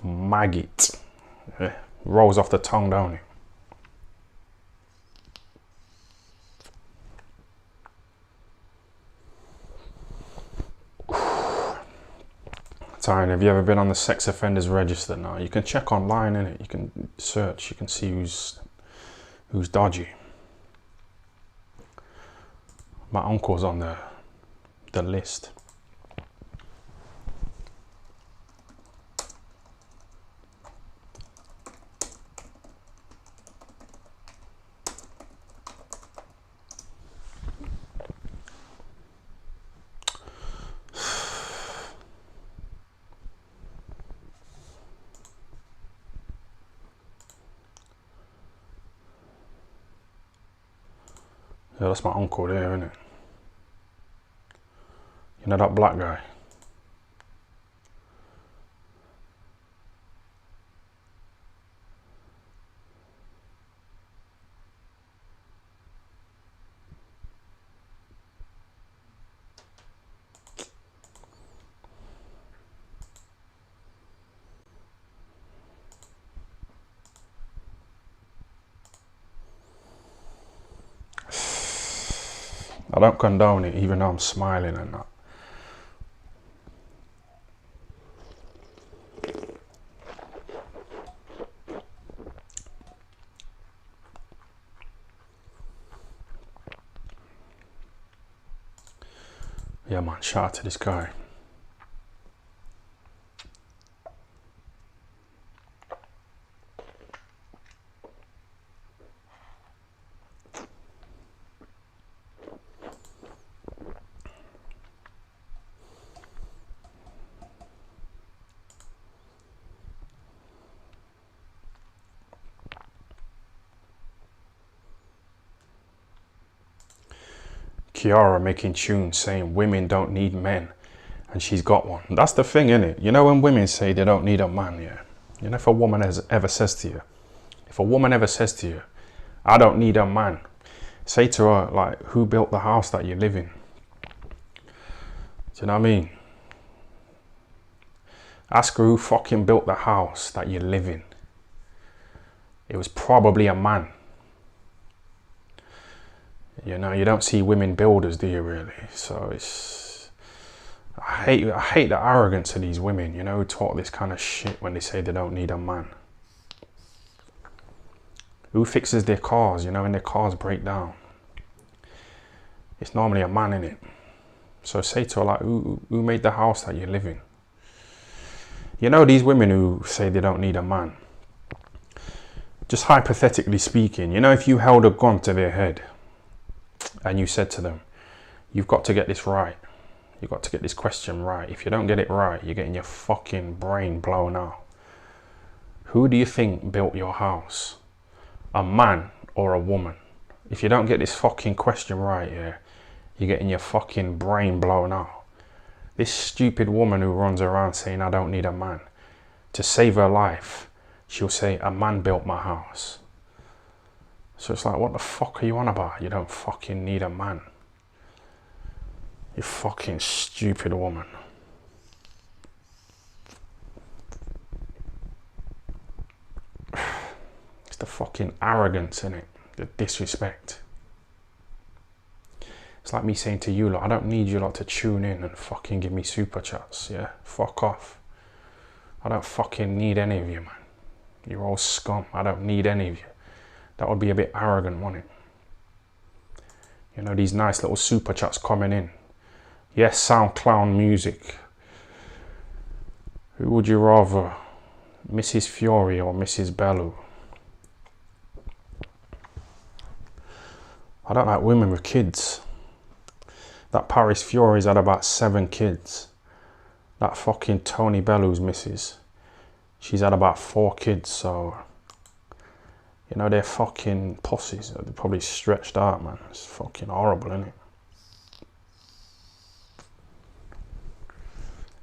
maggot. Yeah. Rolls off the tongue, don't it? Tyron, have you ever been on the sex offenders register? Now you can check online, innit? You can search, you can see who's dodgy. My uncle's on the list. Yeah, that's my uncle there, isn't it? You know that black guy? I don't condone it, even though I'm smiling and that. Yeah, man, shout out to this guy. Kiara making tunes saying women don't need men, and she's got one. That's the thing, innit? You know, when women say they don't need a man, yeah. You know, if a woman ever says to you, I don't need a man, say to her, like, who built the house that you live in? Do you know what I mean? Ask her who fucking built the house that you live in. it was probably a man. You know, you don't see women builders, do you really? So it's, I hate the arrogance of these women, you know, who talk this kind of shit when they say they don't need a man. Who fixes their cars, you know, when their cars break down? It's normally a man in it. So say to her, like, who made the house that you live in? You know, these women who say they don't need a man, just hypothetically speaking, you know, if you held a gun to their head and you said to them, you've got to get this right. You've got to get this question right. If you don't get it right, you're getting your fucking brain blown out. Who do you think built your house? A man or a woman? If you don't get this fucking question right, yeah, you're getting your fucking brain blown out. This stupid woman who runs around saying I don't need a man, to save her life, she'll say a man built my house. So it's like, what the fuck are you on about? You don't fucking need a man. You fucking stupid woman. It's the fucking arrogance in it, the disrespect. It's like me saying to you lot, I don't need you lot to tune in and fucking give me super chats, yeah? Fuck off. I don't fucking need any of you, man. You're all scum. I don't need any of you. That would be a bit arrogant, wouldn't it? You know, these nice little super chats coming in. Yes, SoundCloud music. Who would you rather, Mrs. Fury or Mrs. Bellew? I don't like women with kids. That Paris Fury's had about 7 kids. That fucking Tony Bellew's missus, she's had about 4 kids, so, you know, they're fucking pussies. They're probably stretched out, man. It's fucking horrible, isn't it?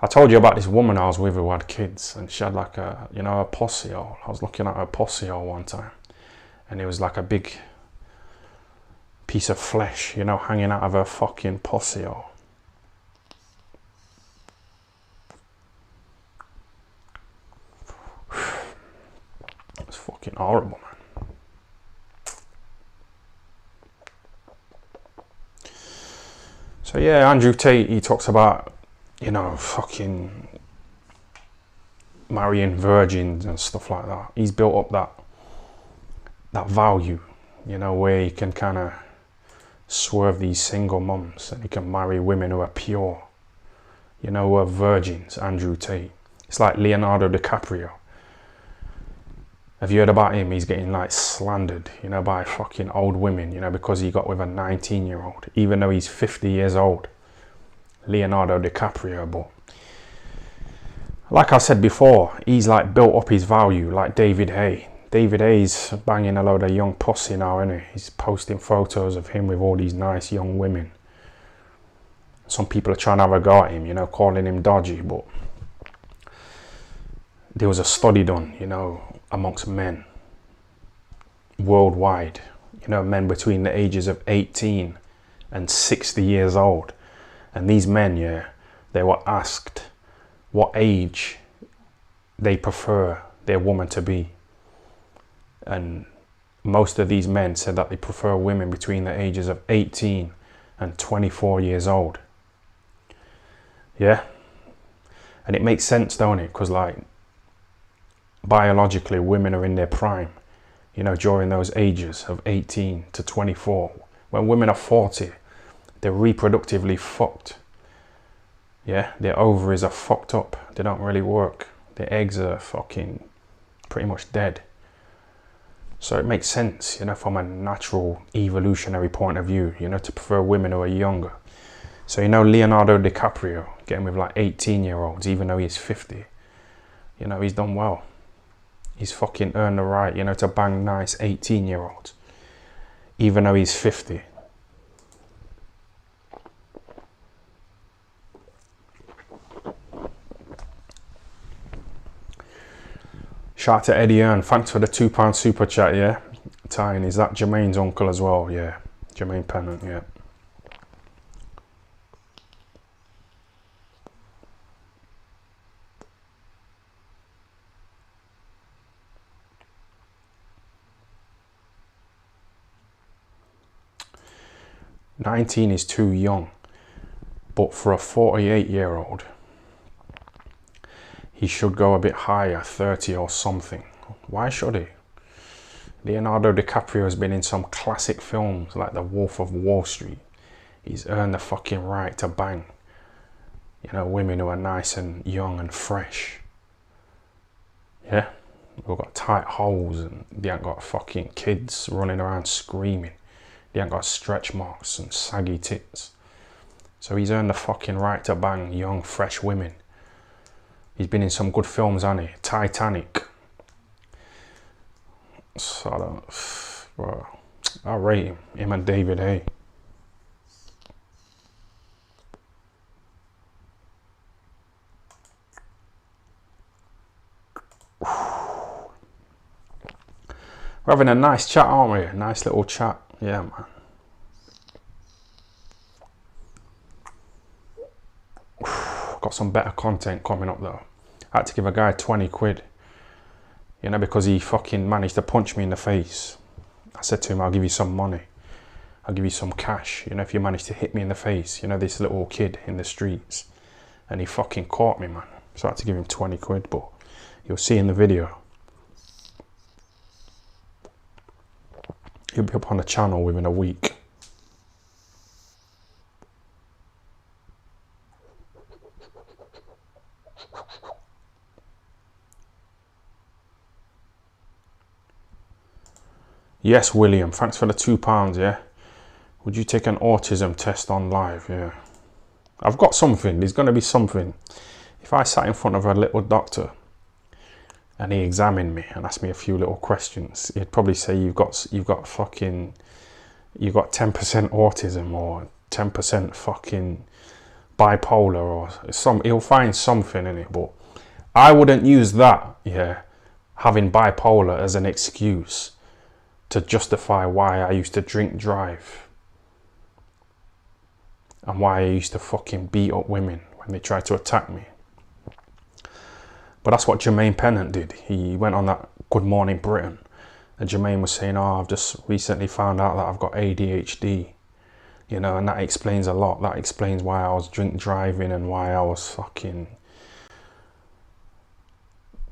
I told you about this woman I was with who had kids, and she had like a, you know, a posse hole. I was looking at her posse hole one time, and it was like a big piece of flesh, you know, hanging out of her fucking posse hole. It's fucking horrible, man. So yeah, Andrew Tate, he talks about, you know, fucking marrying virgins and stuff like that. He's built up that value, you know, where he can kind of swerve these single mums and he can marry women who are pure, you know, who are virgins. Andrew Tate. It's like Leonardo DiCaprio. Have you heard about him? He's getting like slandered, you know, by fucking old women, you know, because he got with a 19-year-old, even though he's 50 years old. Leonardo DiCaprio. But like I said before, he's like built up his value like David Hay. David Hay's banging a load of young pussy now, isn't he? He's posting photos of him with all these nice young women. Some people are trying to have a go at him, you know, calling him dodgy, but there was a study done, you know, amongst men worldwide, you know, men between the ages of 18 and 60 years old. And these men, yeah, they were asked what age they prefer their woman to be. And most of these men said that they prefer women between the ages of 18 and 24 years old. Yeah? And it makes sense, don't it? Because, like, biologically, women are in their prime, you know, during those ages of 18 to 24. When women are 40, they're reproductively fucked. Yeah? Their ovaries are fucked up. They don't really work. Their eggs are fucking pretty much dead. So it makes sense, you know, from a natural evolutionary point of view, you know, to prefer women who are younger. So, you know, Leonardo DiCaprio getting with like 18-year-olds, even though he's 50, you know, he's done well. He's fucking earned the right, you know, to bang nice 18-year-olds, even though he's 50. Shout out to Eddie Earn. Thanks for the £2 super chat, yeah? Tyne, is that Jermaine's uncle as well? Yeah. Jermaine Pennant, yeah. 19 is too young. But for a 48-year-old, he should go a bit higher, 30 or something. Why should he? Leonardo DiCaprio has been in some classic films like The Wolf of Wall Street. He's earned the fucking right to bang, you know, women who are nice and young and fresh. Yeah? Who've got tight holes and they ain't got fucking kids running around screaming. They ain't got stretch marks and saggy tits. So he's earned the fucking right to bang young, fresh women. He's been in some good films, hasn't he? Titanic. So I don't... Bro, I rate him and David Hay. We're having a nice chat, aren't we? A nice little chat. Yeah, man. Got some better content coming up though. I had to give a guy 20 quid. You know, because he fucking managed to punch me in the face. I said to him, I'll give you some money. I'll give you some cash. You know, if you manage to hit me in the face. You know, this little kid in the streets. And he fucking caught me, man. So I had to give him 20 quid, but you'll see in the video. He'll be up on the channel within a week. Yes, William, thanks for the £2, yeah? Would you take an autism test on live? Yeah. I've got something, there's going to be something. If I sat in front of a little doctor and he examined me and asked me a few little questions, he'd probably say you've got 10% autism or 10% fucking bipolar or he'll find something in it, but I wouldn't use that, yeah, having bipolar as an excuse to justify why I used to drink drive and why I used to fucking beat up women when they tried to attack me. But that's what Jermaine Pennant did. He went on that Good Morning Britain and Jermaine was saying, oh, I've just recently found out that I've got ADHD, you know, and that explains a lot. That explains why I was drink driving and why I was fucking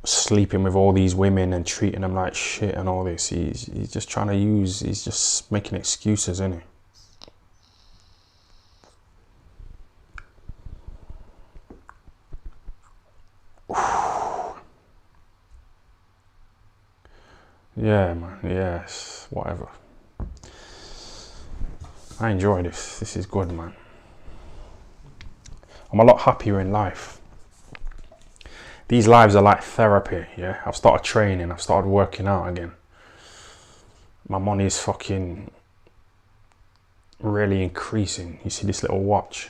sleeping with all these women and treating them like shit and all this. He's just trying to he's just making excuses, isn't he? Yeah, man, yes, whatever. I enjoy this. This is good, man. I'm a lot happier in life. These lives are like therapy, yeah? I've started training, I've started working out again. My money is fucking really increasing. You see this little watch?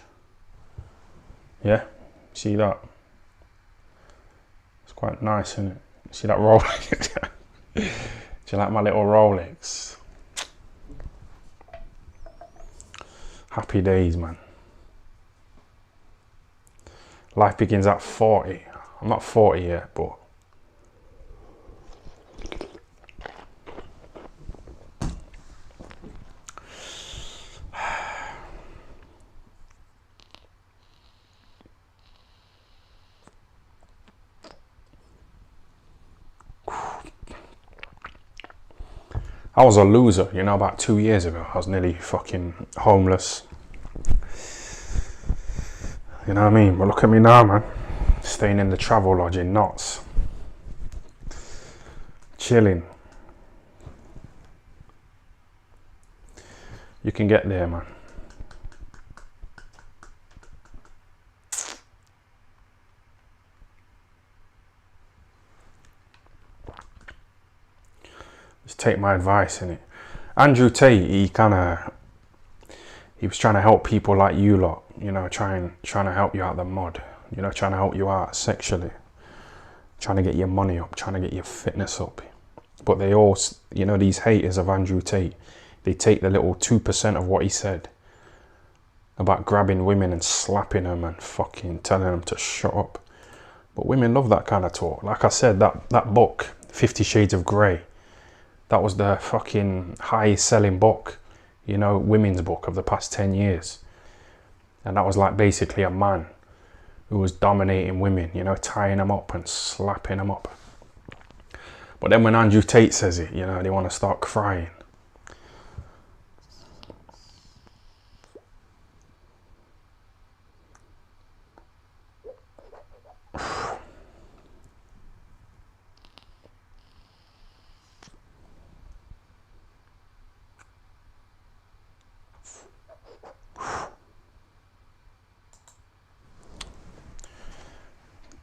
Yeah? See that? It's quite nice, isn't it? See that Rolex? Do you like my little Rolex? Happy days, man. Life begins at 40. I'm not 40 yet, but I was a loser, you know, about 2 years ago. I was nearly fucking homeless. You know what I mean? But look at me now, man. Staying in the travel lodge in Knots. Chilling. You can get there, man. Just take my advice in it. Andrew Tate, he was trying to help people like you lot, you know, trying to help you out the mud. You know, trying to help you out sexually, trying to get your money up, trying to get your fitness up. But they all, you know, these haters of Andrew Tate, they take the little 2% of what he said about grabbing women and slapping them and fucking telling them to shut up. But women love that kind of talk. Like I said, that book, 50 Shades of Grey, that was the fucking highest selling book. you know, women's book of the past 10 years. And that was like basically a man who was dominating women, you know, tying them up and slapping them up. But then when Andrew Tate says it, you know, they want to start crying.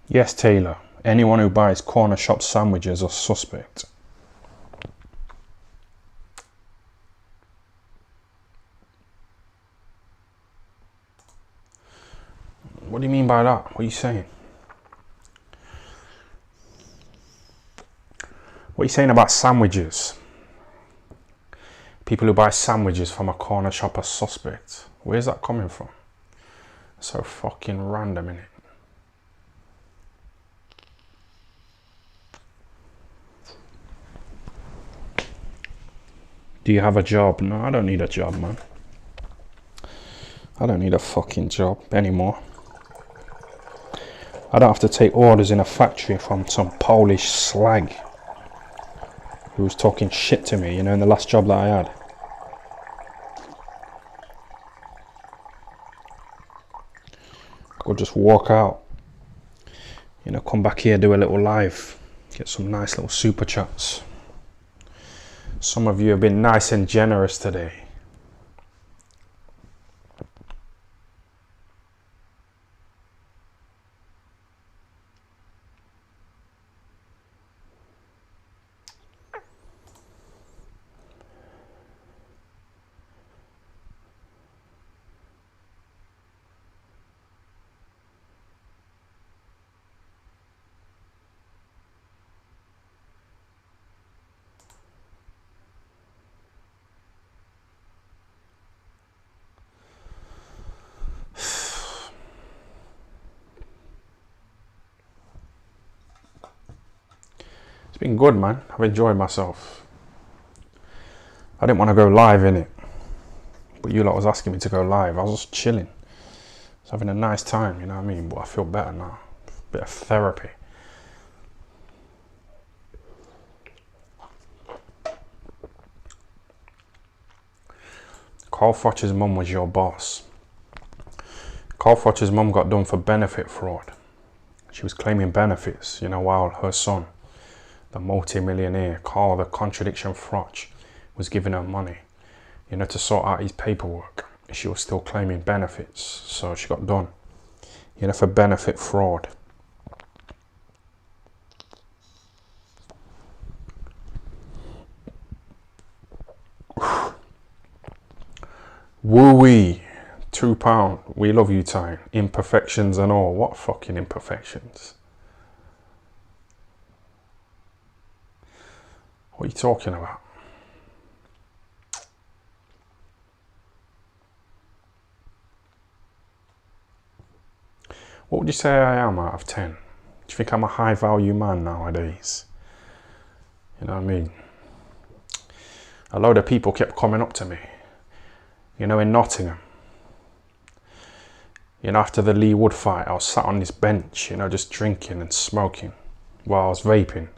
Yes, Taylor. Anyone who buys corner shop sandwiches are suspect. What do you mean by that? What are you saying? What are you saying about sandwiches? People who buy sandwiches from a corner shop are suspect. Where's that coming from? So fucking random, innit? Do you have a job? No, I don't need a job, man. I don't need a fucking job anymore. I don't have to take orders in a factory from some Polish slag who was talking shit to me, you know, in the last job that I had. I could just walk out, you know, come back here, do a little live, get some nice little super chats. Some of you have been nice and generous today. It's been good, man. I've enjoyed myself. I didn't want to go live in it, but you lot was asking me to go live. I was just chilling. I was having a nice time, you know what I mean? But I feel better now. A bit of therapy. Carl Froch's mum was your boss. Carl Froch's mum got done for benefit fraud. She was claiming benefits, you know, while her son, the multi-millionaire Carl the Contradiction Froch, was giving her money, you know, to sort out his paperwork. She was still claiming benefits, so she got done, you know, for benefit fraud. Woo-wee, £2. We love you, Tyne. Imperfections and all. What fucking imperfections? What are you talking about? What would you say I am out of 10? Do you think I'm a high value man nowadays? You know what I mean? A load of people kept coming up to me, you know, in Nottingham. You know, after the Lee Wood fight, I was sat on this bench, you know, just drinking and smoking while I was vaping.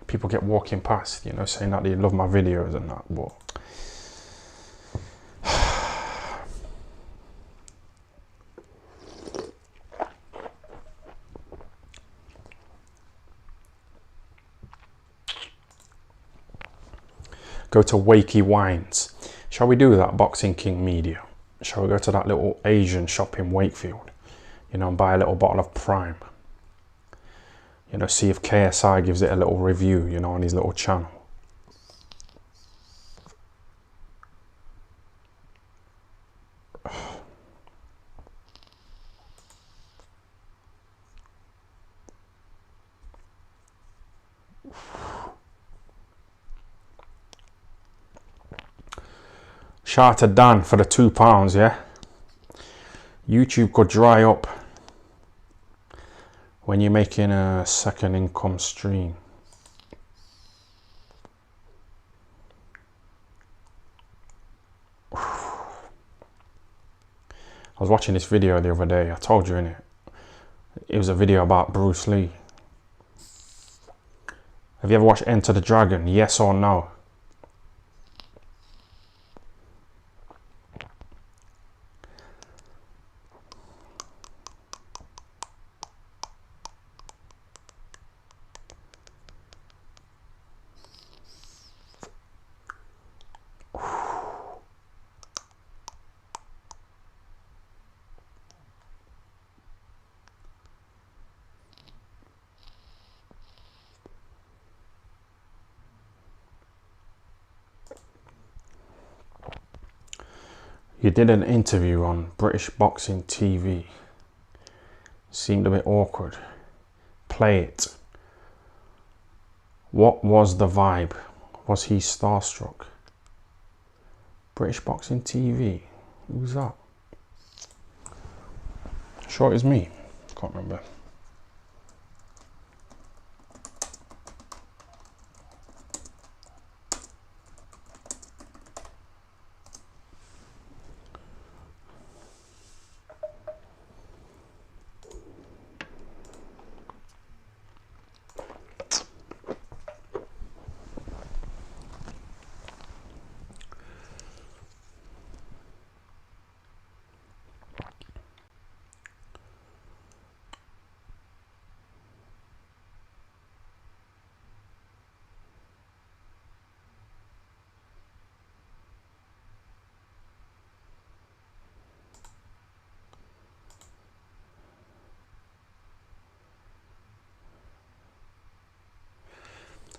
People kept walking past, you know, saying that they love my videos and that, but go to Wakey Wines. Shall we do that, Boxing King Media? Shall we go to that little Asian shop in Wakefield, you know, and buy a little bottle of Prime? You know, see if KSI gives it a little review, you know, on his little channel. Shout out to Dan for the £2, yeah? YouTube could dry up when you're making a second income stream. I was watching this video the other day. I told you, innit? It was a video about Bruce Lee. Have you ever watched Enter the Dragon? Yes or no? You did an interview on British Boxing TV. Seemed a bit awkward. Play it. What was the vibe? Was he starstruck? British Boxing TV. Who's that? Sure, it's me. Can't remember.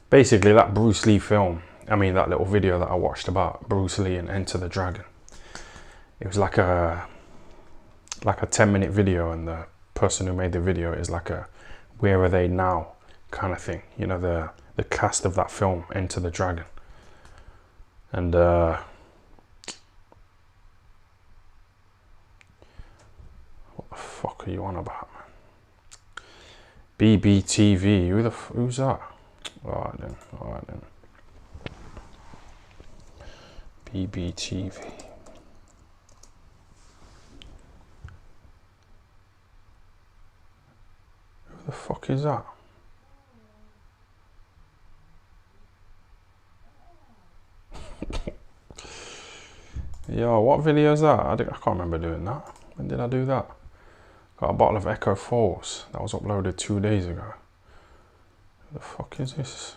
Basically, that Bruce Lee film, I mean that little video that I watched about Bruce Lee and Enter the Dragon, it was like a 10-minute video, and the person who made the video is like a where are they now kind of thing, you know, the cast of that film, Enter the Dragon. And what the fuck are you on about, man? BBTV, who's that? Alright then. BBTV. Who the fuck is that? Yo, what video is that? I can't remember doing that. When did I do that? Got a bottle of Echo Falls that was uploaded 2 days ago. The fuck is this?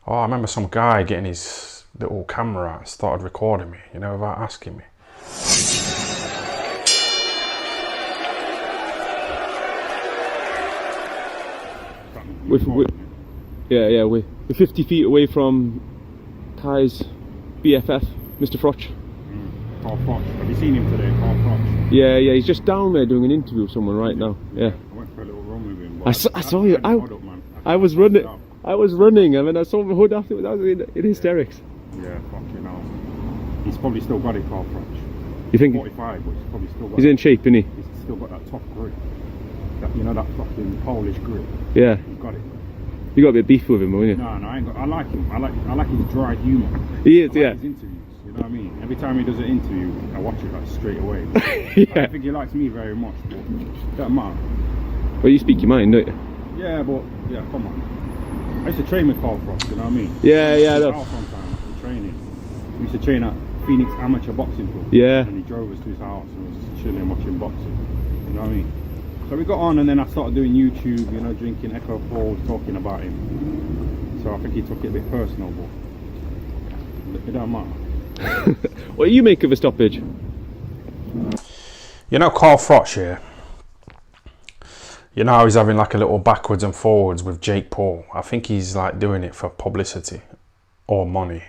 Oh, I remember some guy getting his little camera out and started recording me, you know, without asking me. We're 50 feet away from Kai's BFF, Mr. Froch. Carl Froch. Have you seen him today, Carl Froch? Yeah, he's just down there doing an interview with someone right now. Yeah. I went for a little run with him. I saw you. I was running. I mean, I saw the hood afterwards. I was in hysterics. Yeah, fucking hell. He's probably still got it, Carl Froch. You think? 45, but he's probably still got He's in shape, isn't he? He's still got that top grip. That, you know, that fucking Polish grip. Yeah. He's got it. You got a bit of beef with him, haven't you? No, I ain't got. I like him. I like his dry humour. He is, I like yeah. his interviews. You know what I mean? Every time he does an interview, I watch it like straight away. Yeah. I think he likes me very much, but it doesn't matter. Well, you speak your mind, don't you? Yeah, but yeah, come on. I used to train with Carl Froch, you know what I mean? Yeah, He was no. out sometimes after training. We used to train at Phoenix Amateur Boxing Club. Yeah. And he drove us to his house and was just chilling watching boxing. You know what I mean? So we got on, and then I started doing YouTube, you know, drinking Echo Falls, talking about him. So I think he took it a bit personal, but it don't matter. What do you make of a stoppage? You know Carl Froch here? You know how he's having like a little backwards and forwards with Jake Paul? I think he's like doing it for publicity or money.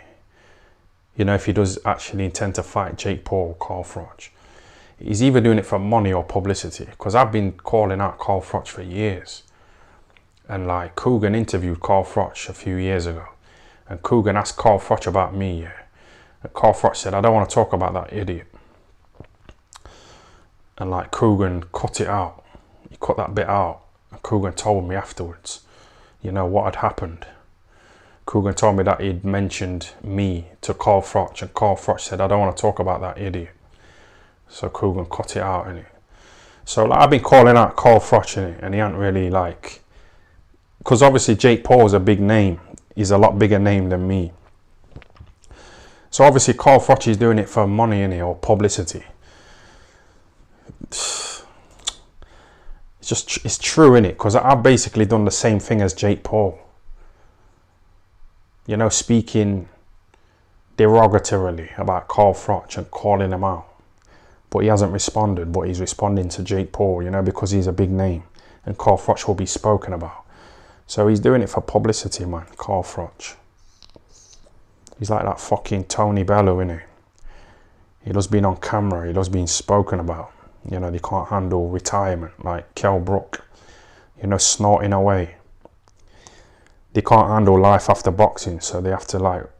You know, if he does actually intend to fight Jake Paul, Carl Froch, he's either doing it for money or publicity. Because I've been calling out Carl Froch for years. And like Coogan interviewed Carl Froch a few years ago. And Coogan asked Carl Froch about me, yeah. And Carl Froch said, I don't want to talk about that idiot. And like Coogan cut it out. He cut that bit out. And Coogan told me afterwards, you know, what had happened. Coogan told me that he'd mentioned me to Carl Froch, and Carl Froch said, I don't want to talk about that idiot. So Coogan cut it out, innit? So like, I've been calling out Carl Froch, innit? And he ain't really like, because obviously Jake Paul's a big name. He's a lot bigger name than me. So obviously Carl Froch is doing it for money, innit? Or publicity. It's true, innit? Because I've basically done the same thing as Jake Paul. You know, speaking derogatorily about Carl Froch and calling him out. But he hasn't responded, but he's responding to Jake Paul, you know, because he's a big name. And Carl Froch will be spoken about. So he's doing it for publicity, man, Carl Froch. He's like that fucking Tony Bellew, innit? He loves being on camera, he loves being spoken about. You know, they can't handle retirement, like Kell Brook, you know, snorting away. They can't handle life after boxing, so they have to, like,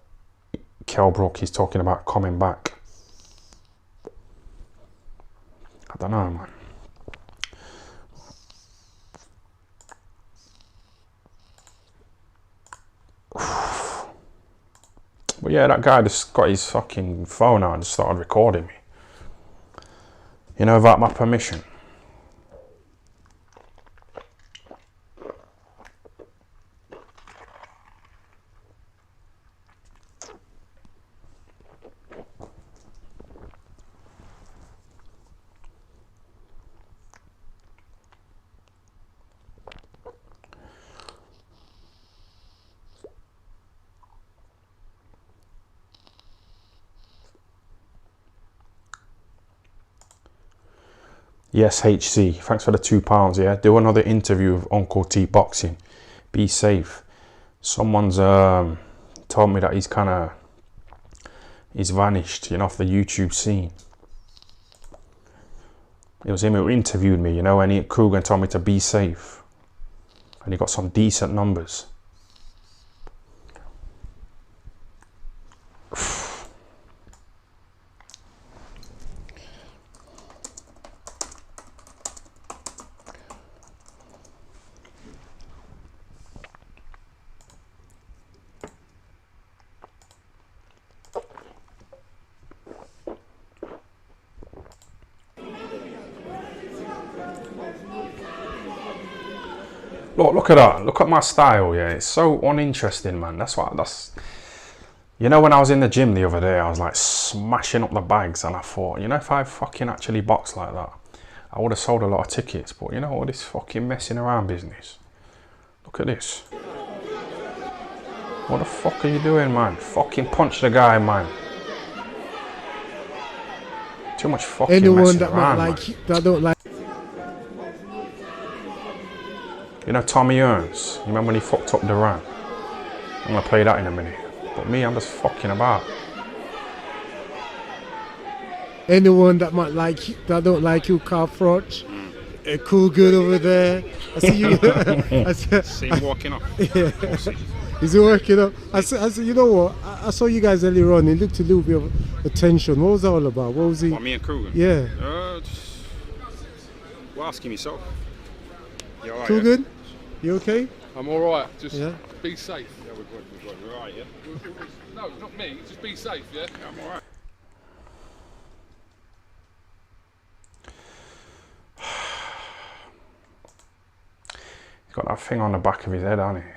Kell Brook, he's talking about coming back. I don't know, man. But yeah, that guy just got his fucking phone out and just started recording me. You know, without my permission. Yes, HC, thanks for the £2, yeah. Do another interview with Uncle T Boxing. Be safe. Someone's told me that he's vanished, you know, off the YouTube scene. It was him who interviewed me, you know, and Coogan told me to be safe. And he got some decent numbers. Look at that. Look at my style, yeah. It's so uninteresting, man. You know, when I was in the gym the other day, I was like smashing up the bags, and I thought, you know, if I fucking actually boxed like that, I would have sold a lot of tickets. But you know, all this fucking messing around business. Look at this. What the fuck are you doing, man? Fucking punch the guy, man. Too much fucking Anyone messing that around, might man. like, that don't like. You know Tommy Earns? You remember when he fucked up Duran? I'm gonna play that in a minute. But me, I'm just fucking about. Anyone that might like, that don't like you, Carl Froch. A cool good over there. I see you. See him walking off. Yeah. He's working up. I said, you know what? I saw you guys earlier on. It looked a little bit of attention. What was that all about? What was he? What, me and Coogan? Yeah. Well, asking yourself. You alright? Cool good? You okay? I'm all right. Just Yeah. be safe. Yeah, we're good. We're alright, yeah? No, not me. Just be safe. Yeah. Yeah, I'm alright. He's got that thing on the back of his head, hasn't he?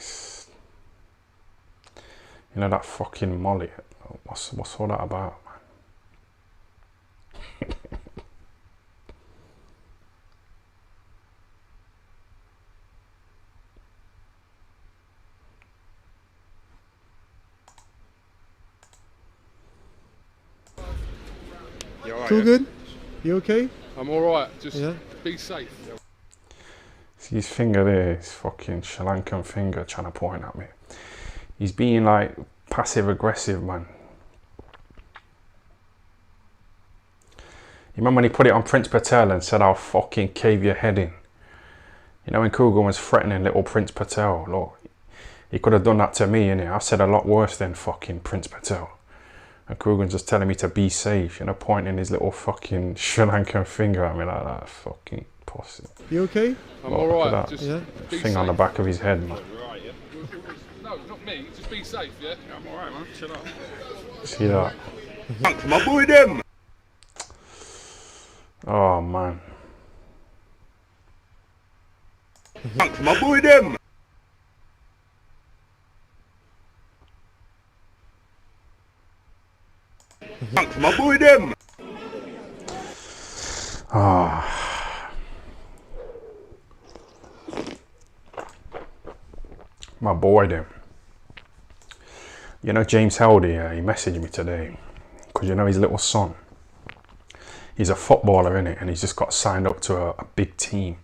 You know, that fucking mullet. What's all that about, man? You alright, Cool yeah? good? You okay? I'm all right. Just Yeah. be safe. See his finger there, his fucking Sri Lankan finger trying to point at me. He's being like passive aggressive, man. You remember when he put it on Prince Patel and said, I'll fucking cave your head in? You know, when Coogan was threatening little Prince Patel, look, he could have done that to me, innit? I said a lot worse than fucking Prince Patel. And Coogan's just telling me to be safe, you know, pointing his little fucking Sri Lankan finger at me like that. Fucking pussy. You okay? I'm Look all at right. that Just Yeah. be thing safe. on the back of his head, man. No, not me. me. Just be safe, yeah? I'm alright, man. Chill out. See that? Thanks, my boy, them. Oh man. Thanks, my boy, them. Thanks, my boy, them. Ah. My boy them. You know James Heldy, he messaged me today. Because you know his little son. He's a footballer, innit? And he's just got signed up to a big team.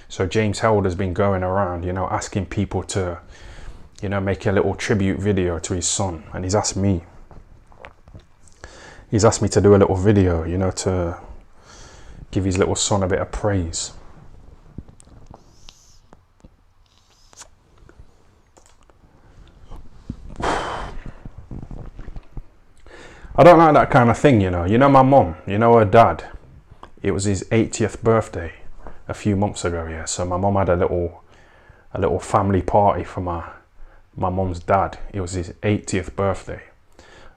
So James Held has been going around, you know, asking people to, you know, make a little tribute video to his son. And he's asked me. He's asked me to do a little video, you know, to give his little son a bit of praise. I don't like that kind of thing, you know. You know my mum, you know her dad. It was his 80th birthday a few months ago, yeah. So my mum had a little family party for my mum's dad. It was his 80th birthday.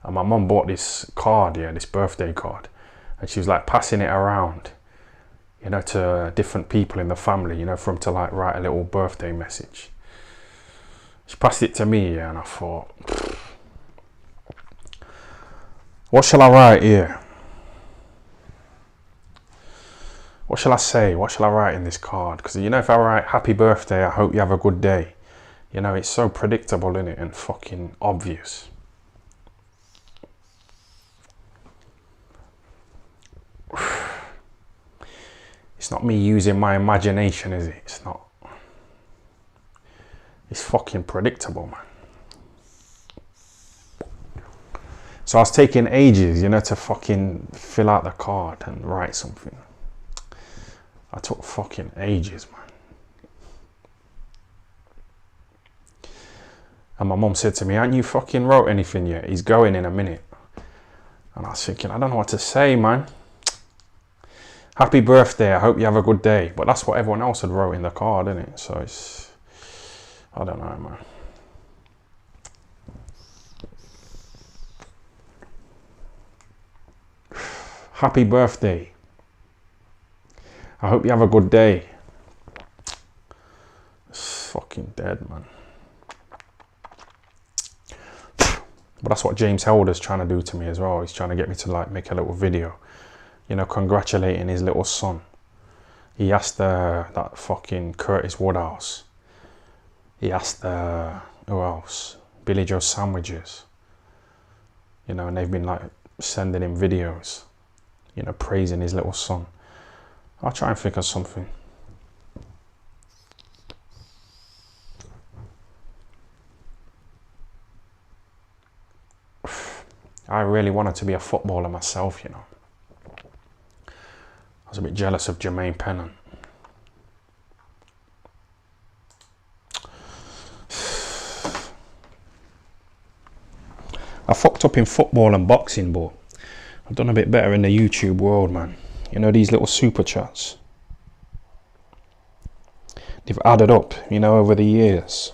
And my mum bought this card, yeah, this birthday card. And she was like passing it around, you know, to different people in the family, you know, for him to like write a little birthday message. She passed it to me, yeah, and I thought, what shall I write here? What shall I say? What shall I write in this card? Because, you know, if I write happy birthday, I hope you have a good day. You know, it's so predictable, innit? And fucking obvious. It's not me using my imagination, is it? It's not. It's fucking predictable, man. So I was taking ages, you know, to fucking fill out the card and write something. I took fucking ages, man. And my mum said to me, "Ain't you fucking wrote anything yet? He's going in a minute." And I was thinking, I don't know what to say, man. Happy birthday, I hope you have a good day. But that's what everyone else had wrote in the card, innit? So it's, I don't know, man. Happy birthday. I hope you have a good day. It's fucking dead, man. But that's what James Helder's trying to do to me as well. He's trying to get me to like make a little video, you know, congratulating his little son. He asked that fucking Curtis Woodhouse. He asked who else? Billy Joe Sandwiches. You know, and they've been like sending him videos, you know, praising his little son. I'll try and think of something. I really wanted to be a footballer myself, you know. I was a bit jealous of Jermaine Pennant. I fucked up in football and boxing, but I've done a bit better in the YouTube world, man. You know, these little super chats. They've added up, you know, over the years.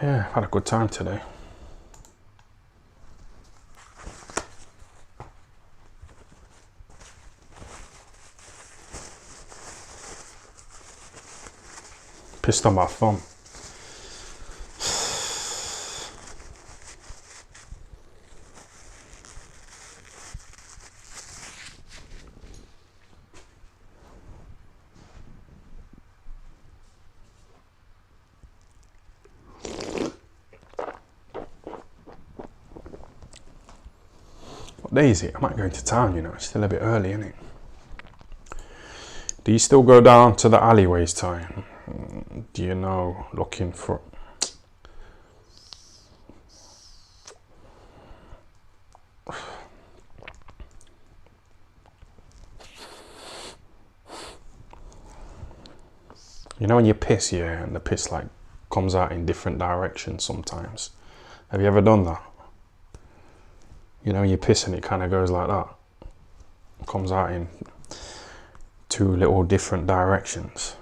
Yeah, I've had a good time today. Pissed on my thumb. What day is it? I might go into town, you know. It's still a bit early, isn't it? Do you still go down to the alleyways, Ty? Do you know, looking for... You know when you piss, yeah, and the piss like comes out in different directions sometimes. Have you ever done that? You know when you piss and it kind of goes like that. It comes out in two little different directions.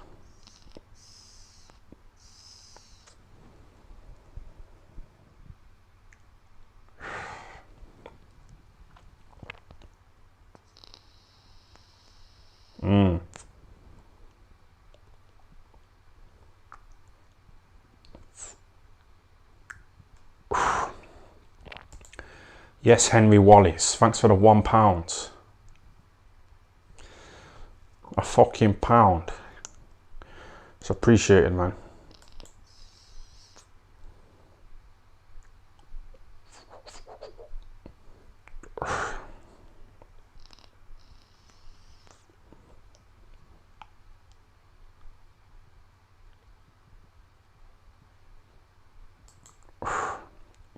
Yes, Henry Wallace. Thanks for the £1. A fucking pound. It's appreciated, man.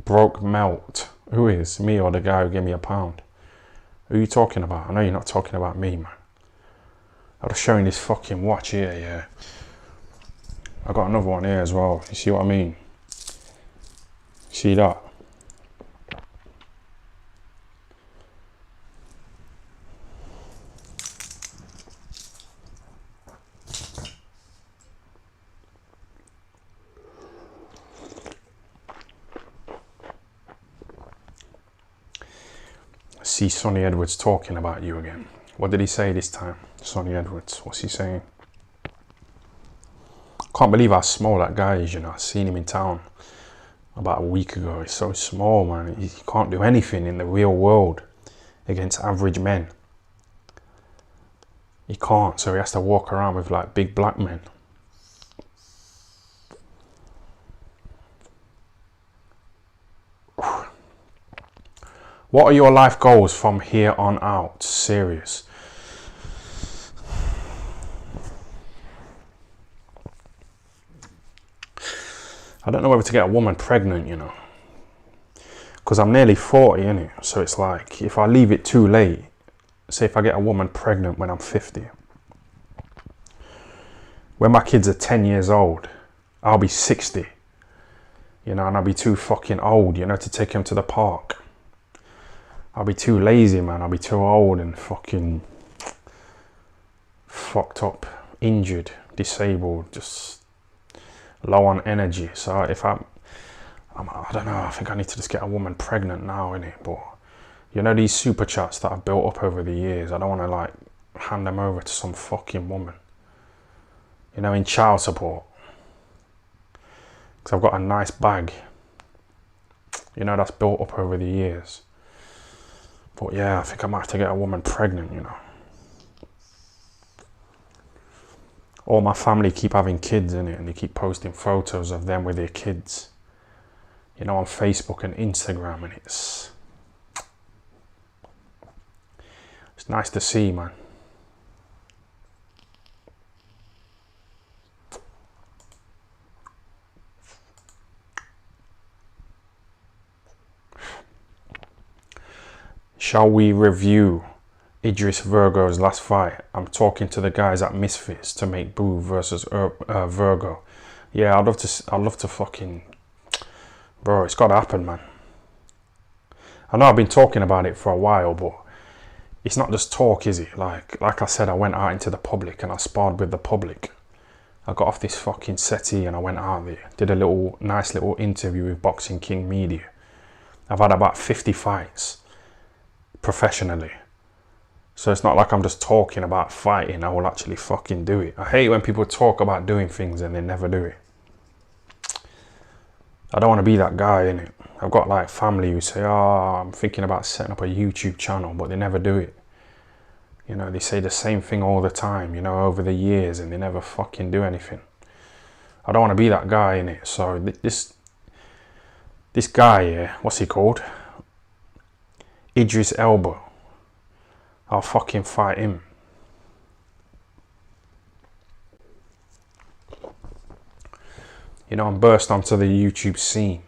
Broke melt. Who is? Me or the guy who gave me a pound? Who are you talking about? I know you're not talking about me, man. I was showing this fucking watch here, yeah. I got another one here as well. You see what I mean? See that? See Sonny Edwards talking about you again. What did he say this time? Sonny Edwards, what's he saying? Can't believe how small that guy is, you know. I seen him in town about a week ago. He's so small, man. He can't do anything in the real world against average men. He can't, so he has to walk around with like big black men. What are your life goals from here on out? Serious. I don't know whether to get a woman pregnant, you know. Because I'm nearly 40, innit? So it's like, if I leave it too late, say if I get a woman pregnant when I'm 50, when my kids are 10 years old, I'll be 60. You know, and I'll be too fucking old, you know, to take them to the park. I'll be too lazy, man. I'll be too old and fucking fucked up, injured, disabled, just low on energy. So if I don't know, I think I need to just get a woman pregnant now, innit? But you know these super chats that I've built up over the years, I don't want to like hand them over to some fucking woman, you know, in child support. Because I've got a nice bag, you know, that's built up over the years. But yeah, I think I might have to get a woman pregnant, you know. All my family keep having kids in it, and they keep posting photos of them with their kids, you know, on Facebook and Instagram, and it's nice to see, man. Shall we review Idris Virgo's last fight? I'm talking to the guys at Misfits to make Boo versus Virgo. Yeah, I'd love to fucking, bro, it's gotta happen, man. I know I've been talking about it for a while, but it's not just talk, is it? Like I said, I went out into the public and I sparred with the public. I got off this fucking settee and I went out there, did a nice little interview with Boxing King Media. I've had about 50 fights professionally. So it's not like I'm just talking about fighting, I will actually fucking do it. I hate when people talk about doing things and they never do it. I don't want to be that guy, innit? I've got like family who say, oh, I'm thinking about setting up a YouTube channel, but they never do it. You know, they say the same thing all the time, you know, over the years, and they never fucking do anything. I don't want to be that guy, innit? So this guy here, what's he called? Idris Elba. I'll fucking fight him. You know, I'm burst onto the YouTube scene.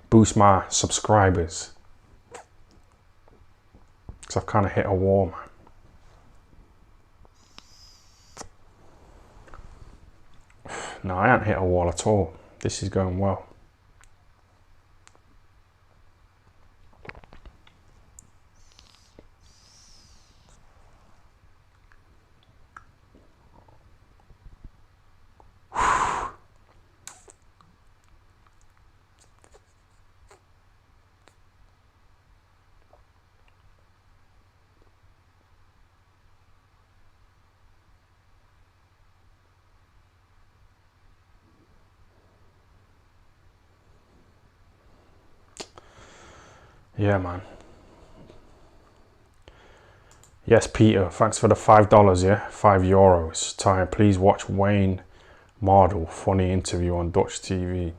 Boost my subscribers. Because I've kind of hit a wall, man. No, I haven't hit a wall at all. This is going well. Yeah, man. Yes, Peter, thanks for the $5, yeah? €5. Ty, please watch Wayne Mardle, funny interview on Dutch TV.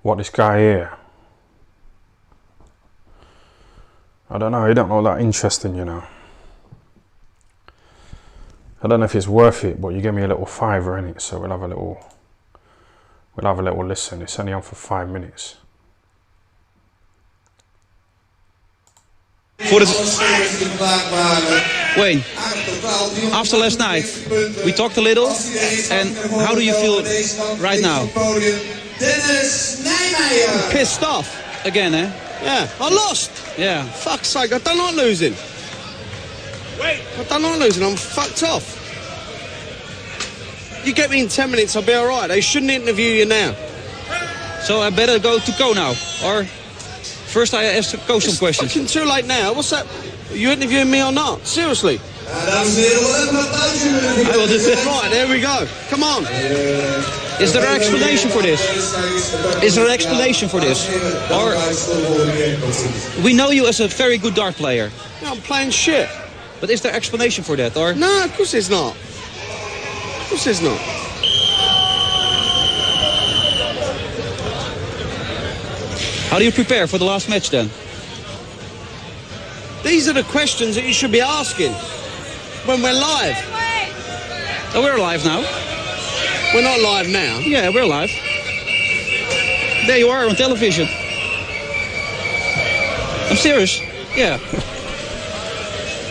What, this guy here? I don't know, he don't look that interesting, you know. I don't know if it's worth it, but you give me a little $5 in it, so we'll have a little listen. It's only on for 5 minutes. Wayne, after last night, we talked a little, and how do you feel right now? Pissed off. Again, eh? Yeah, I lost. Yeah. Fuck's sake, I don't like losing. I don't like losing, I'm fucked off. You get me in 10 minutes, I'll be alright. They shouldn't interview you now. So I better go to Co now, or first I ask Co some questions. It's fucking too late now. What's that? Are you interviewing me or not? Seriously? I will do that. Right, there we go. Come on. Is there an explanation for this? Is there an explanation for this? Or we know you as a very good dart player. No, I'm playing shit. But is there explanation for that? Or no, of course there's not. Of course there's not. How do you prepare for the last match then? These are the questions that you should be asking when we're live. Oh, we're live now. We're not live now. Yeah, we're live. There you are on television. I'm serious. Yeah.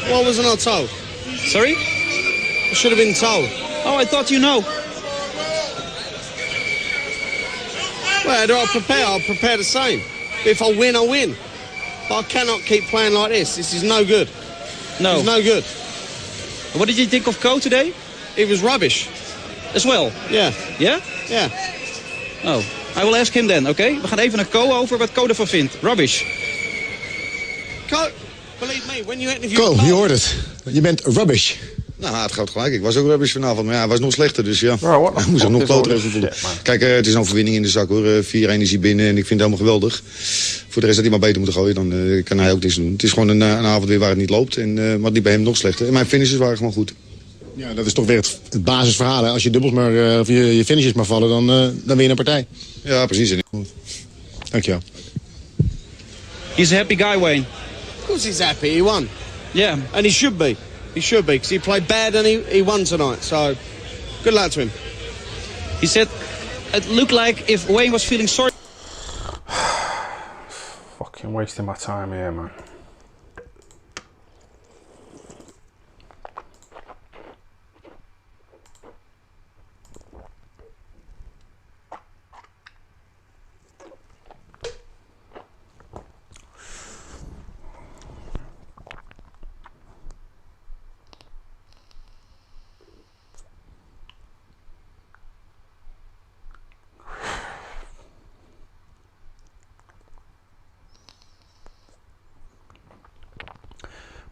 Why wasn't I told? Sorry? I should have been told. Oh, I thought you know. Well, do I prepare? I'll prepare the same. If I win, I win. But I cannot keep playing like this. This is no good. No. It's no good. What did you think of Co today? It was rubbish. As well? Yeah. Yeah? Yeah. Oh, I will ask him then, okay? We gaan even naar Co over wat Co ervan vindt. Rubbish. Co, believe me, when you interview... Co, je hoort het. Je bent rubbish. Nou, het gaat gelijk. Ik was ook rubbish vanavond, maar ja, hij was nog slechter, dus ja. Bro, hij moest er nog kloter voelen. Kijk, het is een overwinning in de zak, hoor. 4-1 is hij binnen en ik vind het helemaal geweldig. Voor de rest dat hij maar beter moet gooien, dan kan hij ook niks doen. Het is gewoon een avond weer waar het niet loopt, maar het liep bij hem nog slechter. En mijn finishes waren gewoon goed. Ja, dat is toch weer het basisverhaal. Hè? Als je dubbels maar, of je finishes maar vallen, dan win je een partij. Ja, precies. Dankjewel. He's a happy guy, Wayne. Of course he's happy, he won. Yeah. And he should be. He should be, because he played bad and he won tonight. So, good luck to him. He said it looked like if Wayne was feeling sorry. Fucking wasting my time here, man.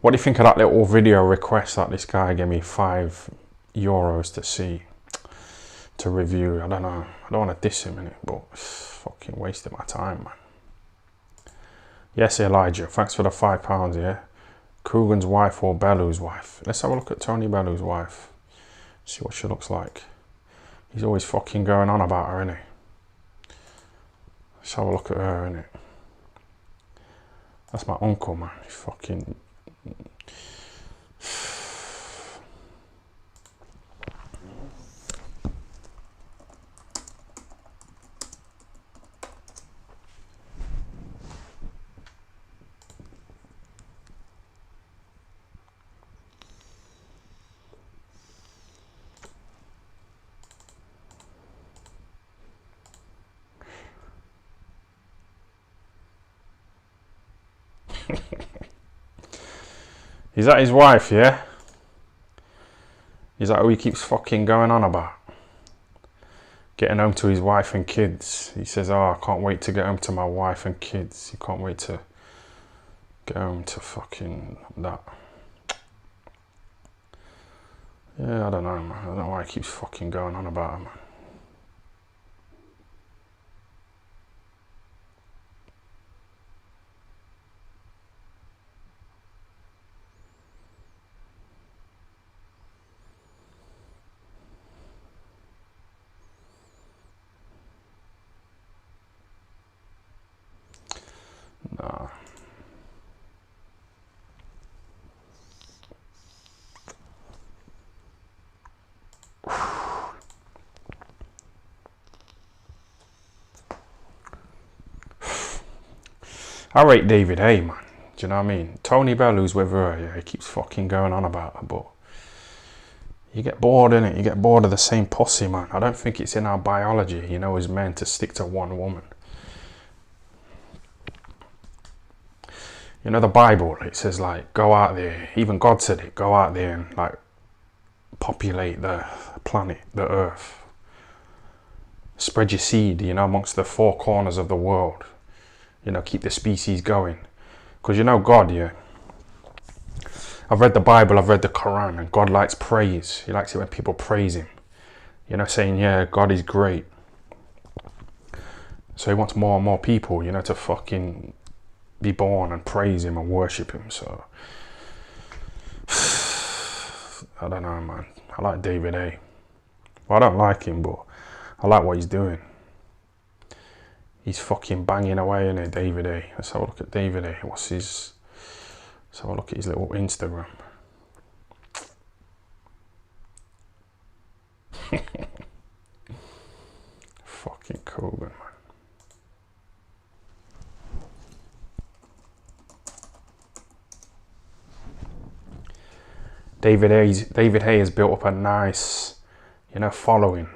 What do you think of that little video request that this guy gave me €5 to see, to review? I don't know. I don't want to diss him in it, but it's fucking wasting my time, man. Yes, Elijah. Thanks for the £5, yeah. Coogan's wife or Bellu's wife. Let's have a look at Tony Bellu's wife. See what she looks like. He's always fucking going on about her, isn't he? Let's have a look at her, innit? That's my uncle, man. He fucking... Is that his wife, yeah? Is that who he keeps fucking going on about? Getting home to his wife and kids. He says, oh, I can't wait to get home to my wife and kids. He can't wait to get home to fucking that. Yeah, I don't know, man. I don't know why he keeps fucking going on about it, man. Nah. I rate David Hay, man. Do you know what I mean? Tony Bellu's with her, yeah, he keeps fucking going on about her, but you get bored, innit? You get bored of the same pussy, man. I don't think it's in our biology, you know, as men to stick to one woman. You know, the Bible, it says, like, go out there. Even God said it. Go out there and, like, populate the planet, the earth. Spread your seed, you know, amongst the four corners of the world. You know, keep the species going. Because, you know, God, yeah. I've read the Bible, I've read the Quran, and God likes praise. He likes it when people praise him. You know, saying, yeah, God is great. So he wants more and more people, you know, to fucking be born and praise him and worship him. So I don't know, man. I like David A. Well, I don't like him, but I like what he's doing. He's fucking banging away, innit, David A. Let's have a look at David A. What's his... Let's have a look at his little Instagram. Fucking cool, man. David Hay has built up a nice, you know, following.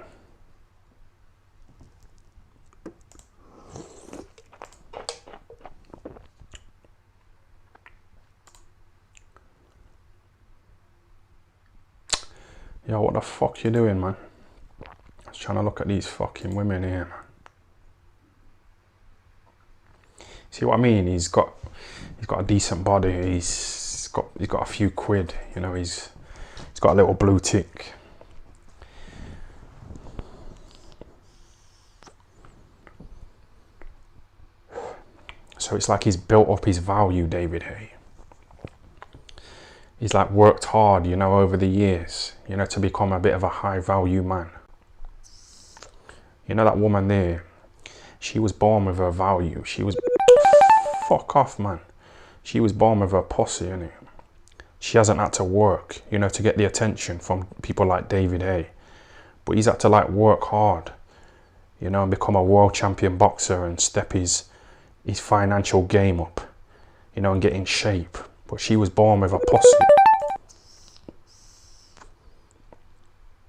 Yo, what the fuck you doing, man? I was trying to look at these fucking women here, man. See what I mean? He's got a decent body. He's got a few quid, you know. He's got a little blue tick. So it's like he's built up his value, David Hay. He's like worked hard, you know, over the years, you know, to become a bit of a high value man. You know, that woman there, she was born with her value. She was, fuck off, man. She was born with her pussy, innit? She hasn't had to work, you know, to get the attention from people like David Hay. But he's had to, like, work hard, you know, and become a world champion boxer and step his financial game up, you know, and get in shape. But she was born with a pussy.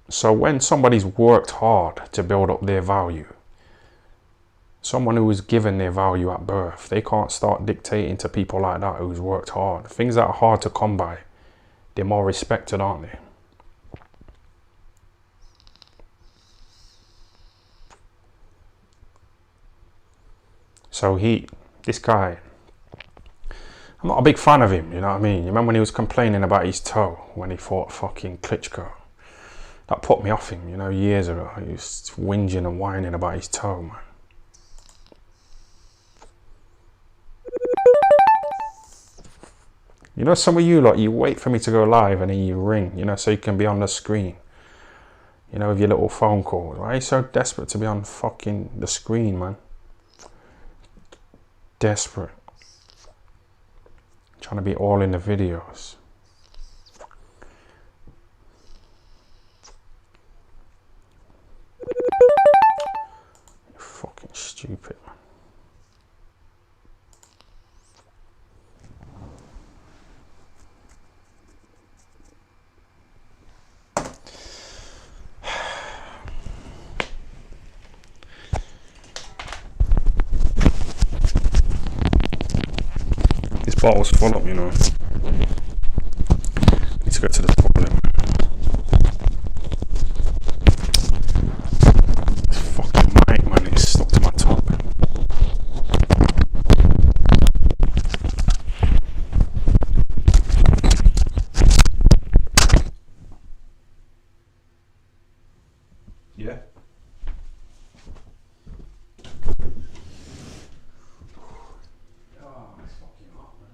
So when somebody's worked hard to build up their value, someone who was given their value at birth, they can't start dictating to people like that who's worked hard. Things that are hard to come by, they're more respected, aren't they? So this guy, I'm not a big fan of him, you know what I mean? You remember when he was complaining about his toe when he fought fucking Klitschko? That put me off him, you know, years ago. He was whinging and whining about his toe, man. You know, some of you lot, you wait for me to go live and then you ring, you know, so you can be on the screen. You know, with your little phone call. Why are you so desperate to be on fucking the screen, man? Desperate. Trying to be all in the videos. You're fucking stupid, man. This bottle's full up, you know. Need to go to the toilet, man. This fucking mic, man, it's stuck to my top. Yeah. Oh, it's fucking hot, man.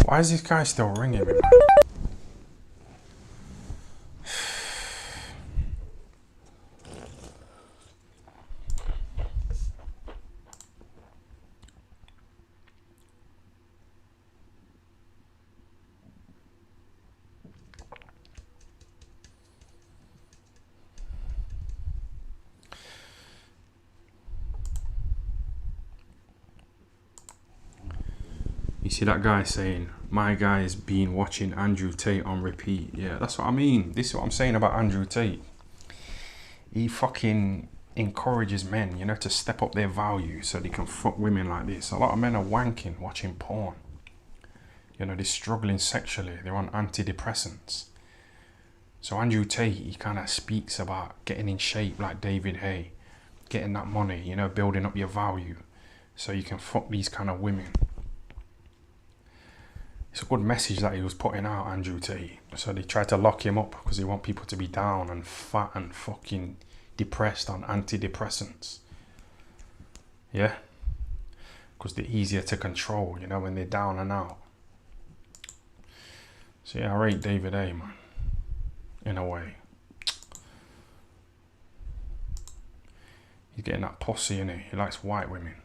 Why is this guy still ringing me, man? You see that guy saying, my guy's been watching Andrew Tate on repeat. Yeah, that's what I mean. This is what I'm saying about Andrew Tate. He fucking encourages men, you know, to step up their value so they can fuck women like this. A lot of men are wanking watching porn. You know, they're struggling sexually. They're on antidepressants. So Andrew Tate, he kind of speaks about getting in shape like David Hay. Getting that money, you know, building up your value so you can fuck these kind of women. It's a good message that he was putting out, Andrew Tate. So they tried to lock him up because they want people to be down and fat and fucking depressed on antidepressants. Yeah? Because they're easier to control, you know, when they're down and out. So yeah, I rate David A, man. In a way. He's getting that pussy, innit? He likes white women.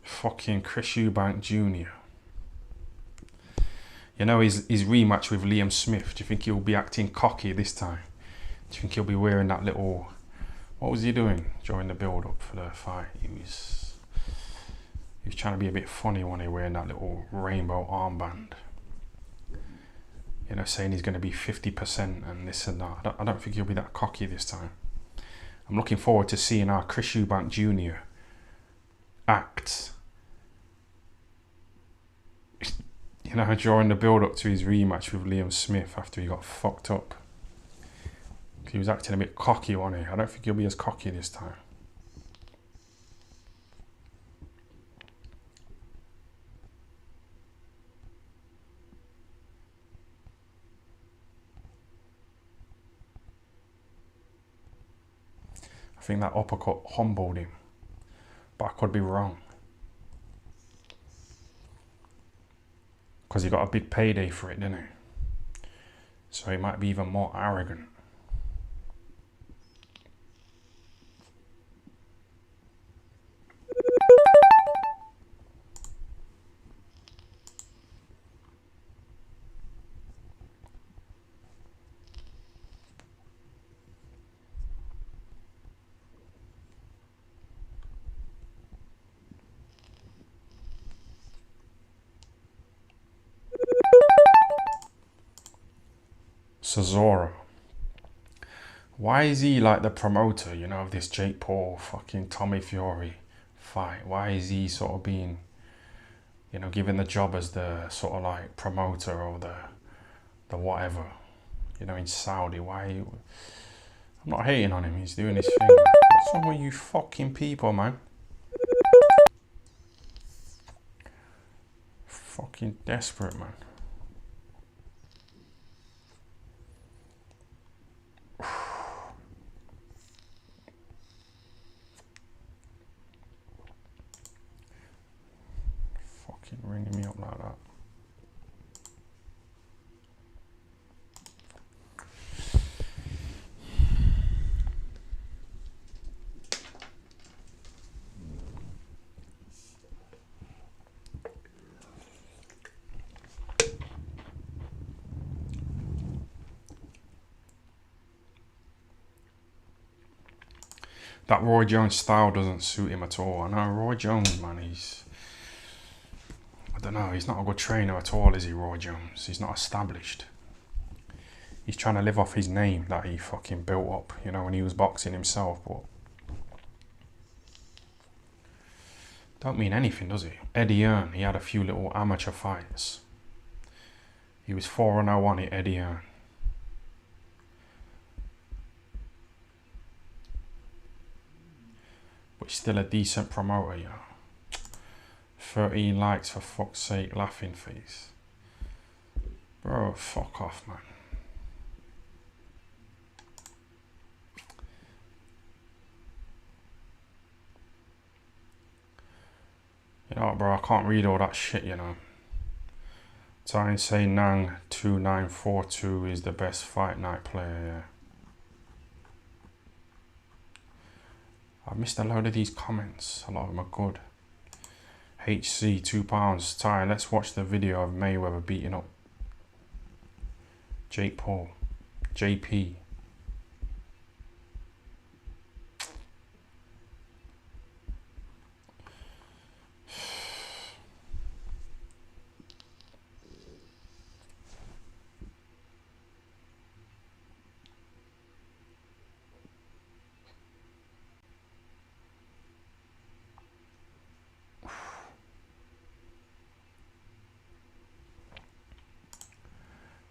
Fucking Chris Eubank Jr. You know, his rematch with Liam Smith. Do you think he'll be acting cocky this time? Do you think he'll be wearing that little... What was he doing during the build-up for the fight? He was trying to be a bit funny when he was wearing that little rainbow armband. You know, saying he's going to be 50% and this and that. I don't think he'll be that cocky this time. I'm looking forward to seeing how Chris Eubank Jr. acts. You know, during the build-up to his rematch with Liam Smith after he got fucked up. He was acting a bit cocky, wasn't he? I don't think he'll be as cocky this time. I think that uppercut humbled him. But I could be wrong. Because he got a big payday for it, didn't he? So he might be even more arrogant. Cesaro. Why is he like the promoter, you know, of this Jake Paul fucking Tommy Fury fight? Why is he sort of being, you know, given the job as the sort of like promoter or the whatever, you know, in Saudi? Why? I'm not hating on him. He's doing his thing. What's wrong with you fucking people, man? Fucking desperate, man. Fucking ringing me up like that. That Roy Jones style doesn't suit him at all. I know Roy Jones, man, I don't know, he's not a good trainer at all, is he, Roy Jones? He's not established. He's trying to live off his name that he fucking built up, you know, when he was boxing himself, but don't mean anything, does he? Eddie Hearn, he had a few little amateur fights. He was 4-0-1 at Eddie Hearn. But he's still a decent promoter, you know. 13 likes for fuck's sake, laughing face. Bro, fuck off, man. You know what, bro, I can't read all that shit, you know. Time say Nang 2942 is the best fight night player, yeah. I've missed a load of these comments. A lot of them are good. HC, £2. Ty, let's watch the video of Mayweather beating up Jake Paul. JP.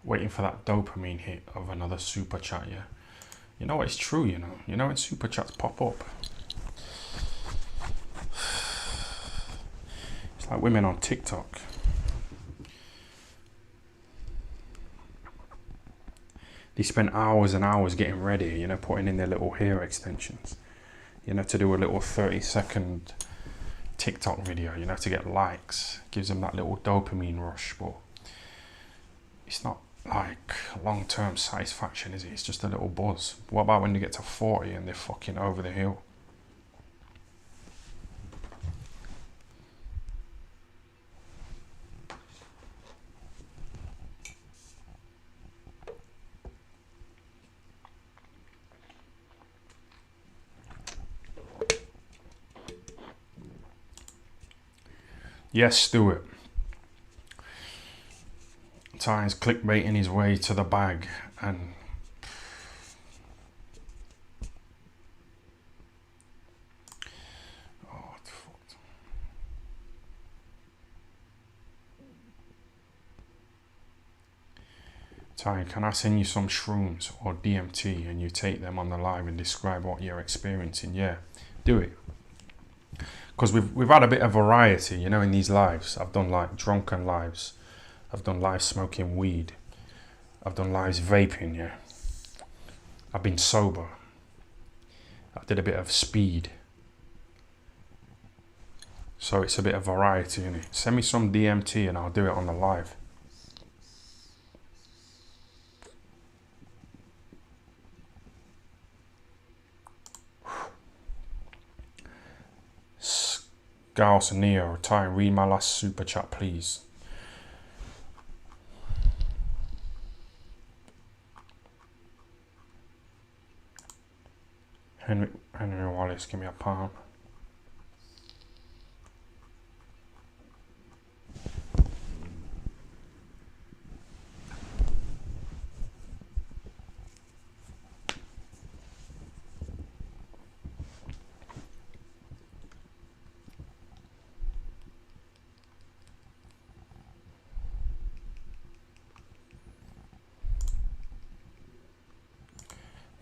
Waiting for that dopamine hit of another super chat, yeah. You know what, it's true, you know. You know when super chats pop up. It's like women on TikTok. They spend hours and hours getting ready, you know, putting in their little hair extensions. You know, to do a little 30-second TikTok video, you know, to get likes. Gives them that little dopamine rush, but it's not like long-term satisfaction, is it? It's just a little buzz. What about when they get to 40 and they're fucking over the hill? Yes, Stuart. Ty's clickbaiting his way to the bag, and oh, it's fucked. Ty, can I send you some shrooms or DMT and you take them on the live and describe what you're experiencing? Yeah, do it. Because we've had a bit of variety, you know, in these lives. I've done like drunken lives. I've done live smoking weed. I've done lives vaping, yeah. I've been sober. I did a bit of speed. So it's a bit of variety, innit? Send me some DMT and I'll do it on the live. Gauss and Neo, Ty, read my last super chat, please. Henry Wallace, give me a pound.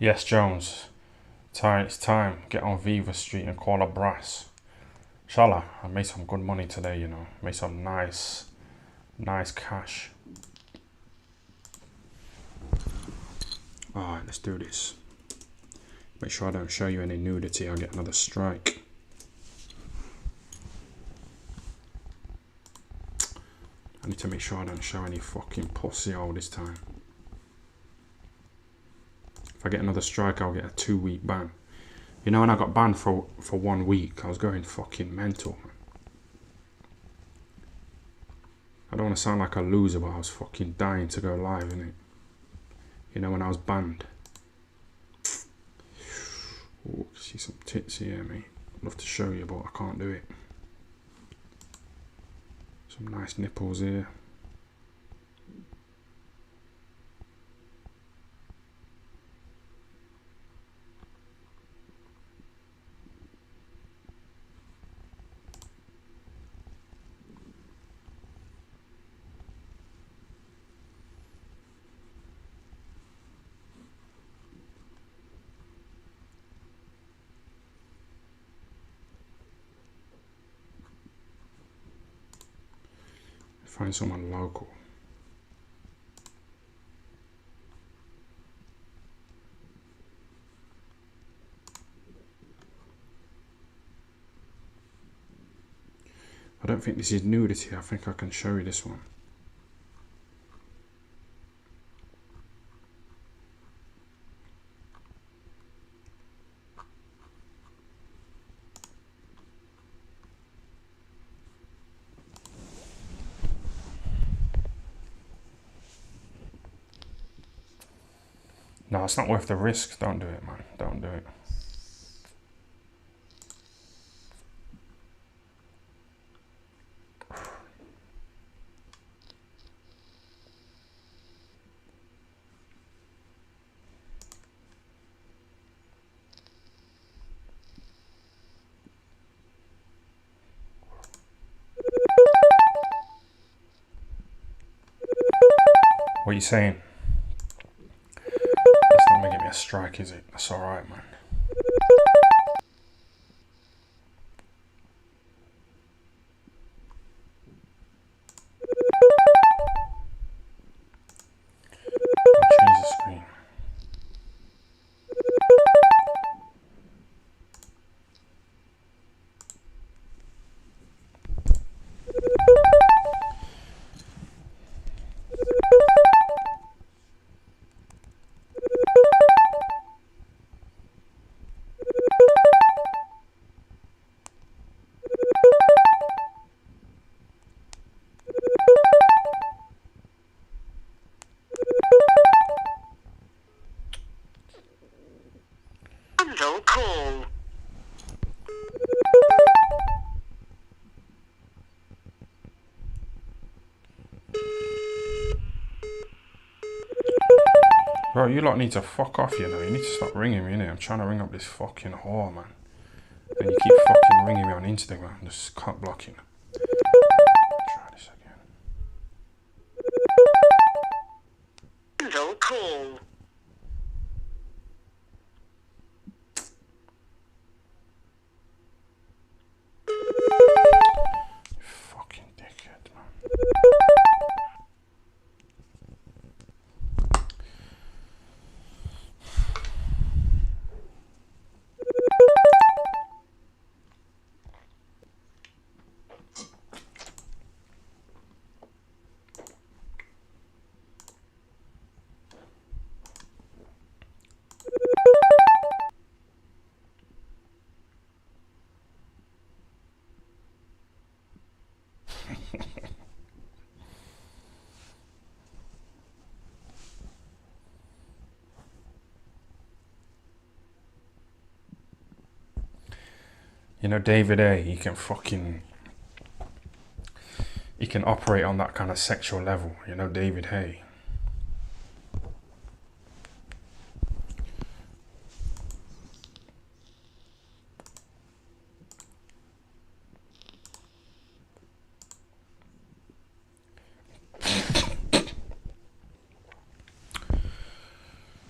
Yes, Jones. Ty, it's time. Get on Viva Street and call a brass. Inshallah, I made some good money today, you know. Made some nice cash. Alright, let's do this. Make sure I don't show you any nudity, I'll get another strike. I need to make sure I don't show any fucking pussy all this time. If I get another strike, I'll get a 2-week ban. You know, when I got banned for 1 week, I was going fucking mental, man. I don't want to sound like a loser, but I was fucking dying to go live, innit? You know, when I was banned. Oh, see some tits here, mate. I'd love to show you, but I can't do it. Some nice nipples here. Find someone local. I don't think this is nudity. I think I can show you this one. No, it's not worth the risk. Don't do it, man. Don't do it. What are you saying? That's not gonna get me a strike, is it? That's alright, man. I'll change the screen. Call. Bro, you lot need to fuck off, you know. You need to stop ringing me, innit? I'm trying to ring up this fucking whore, man. And you keep fucking ringing me on Instagram. Just can't block you. Try this again. Handle call. Fucking dickhead, man. You know, David A, he can operate on that kind of sexual level, you know, David Hay.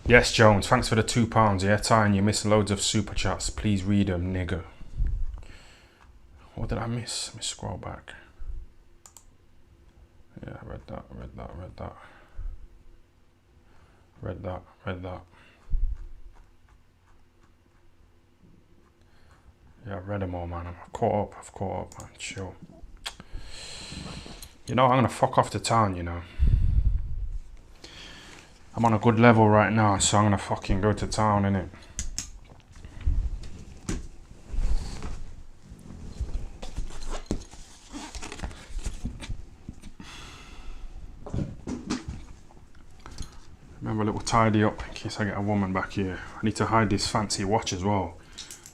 Yes, Jones, thanks for the £2. Yeah, Ty, you missed loads of super chats. Please read them, nigga. What did I miss? Let me scroll back. Yeah, read that. Yeah, I've read them all, man. I've caught up, man. Chill. You know, I'm gonna fuck off to town, you know. I'm on a good level right now, so I'm gonna fucking go to town, innit? Remember a little tidy up in case I get a woman back here. I need to hide this fancy watch as well.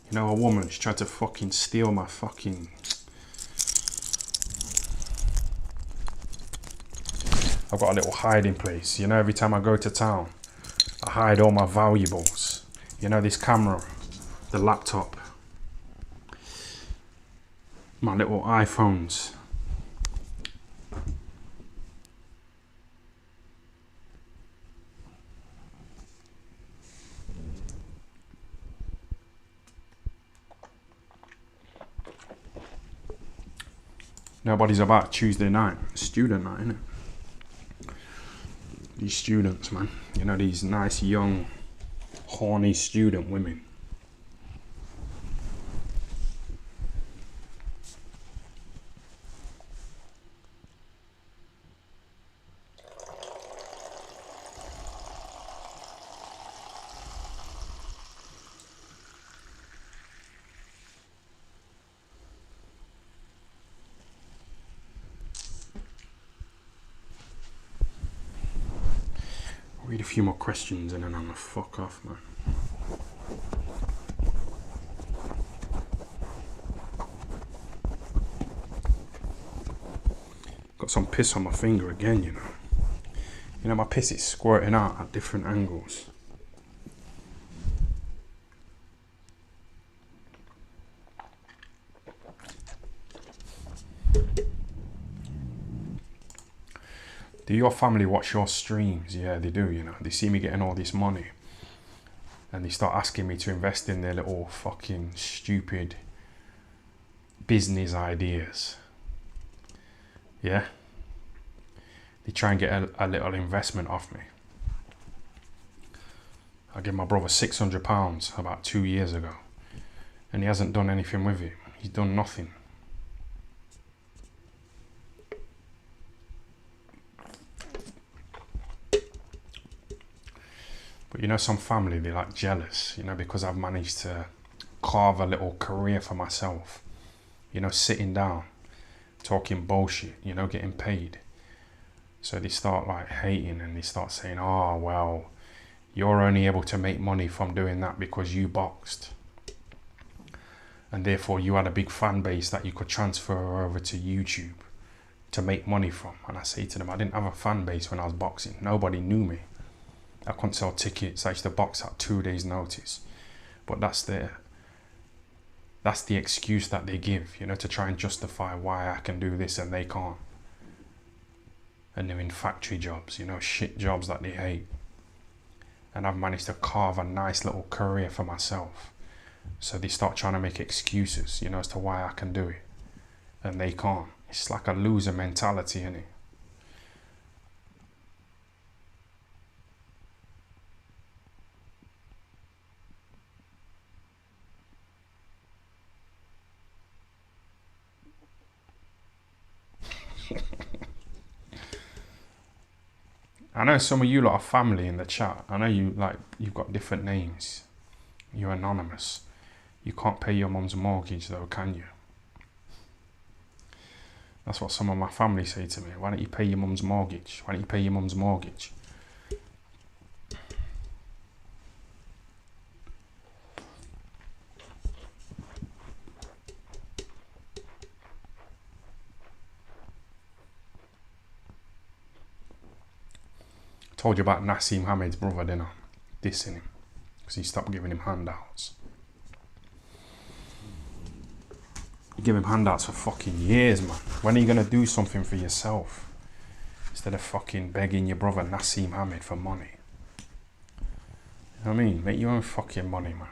You know, a woman, she tried to fucking steal my fucking... I've got a little hiding place. You know, every time I go to town, I hide all my valuables. You know, this camera, the laptop, my little iPhones. Nobody's about Tuesday night. Student night, innit? These students, man. You know, these nice, young, horny student women. Read a few more questions and then I'm gonna fuck off, man. Got some piss on my finger again, you know. You know, my piss is squirting out at different angles. Do your family watch your streams? Yeah, they do, you know. They see me getting all this money and they start asking me to invest in their little fucking stupid business ideas. Yeah? They try and get a little investment off me. I gave my brother £600 about 2 years ago and he hasn't done anything with it. He's done nothing. But you know, some family, they're like jealous, you know, because I've managed to carve a little career for myself. You know, sitting down, talking bullshit, you know, getting paid. So they start like hating and they start saying, oh, well, you're only able to make money from doing that because you boxed. And therefore you had a big fan base that you could transfer over to YouTube to make money from. And I say to them, I didn't have a fan base when I was boxing. Nobody knew me. I couldn't sell tickets. I used to box at 2 days notice. But that's the excuse that they give, you know, to try and justify why I can do this and they can't. And they're in factory jobs, you know, shit jobs that they hate. And I've managed to carve a nice little career for myself. So they start trying to make excuses, you know, as to why I can do it. And they can't. It's like a loser mentality, innit? I know some of you lot are family in the chat. I know you've got different names. You're anonymous. You can't pay your mum's mortgage though, can you? That's what some of my family say to me. Why don't you pay your mum's mortgage? Why don't you pay your mum's mortgage? Told you about Nassim Hamed's brother, didn't I? Dissing him because he stopped giving him handouts. You give him handouts for fucking years, man. When are you gonna do something for yourself instead of fucking begging your brother Nassim Hamed for money? You know what I mean? Make your own fucking money, man.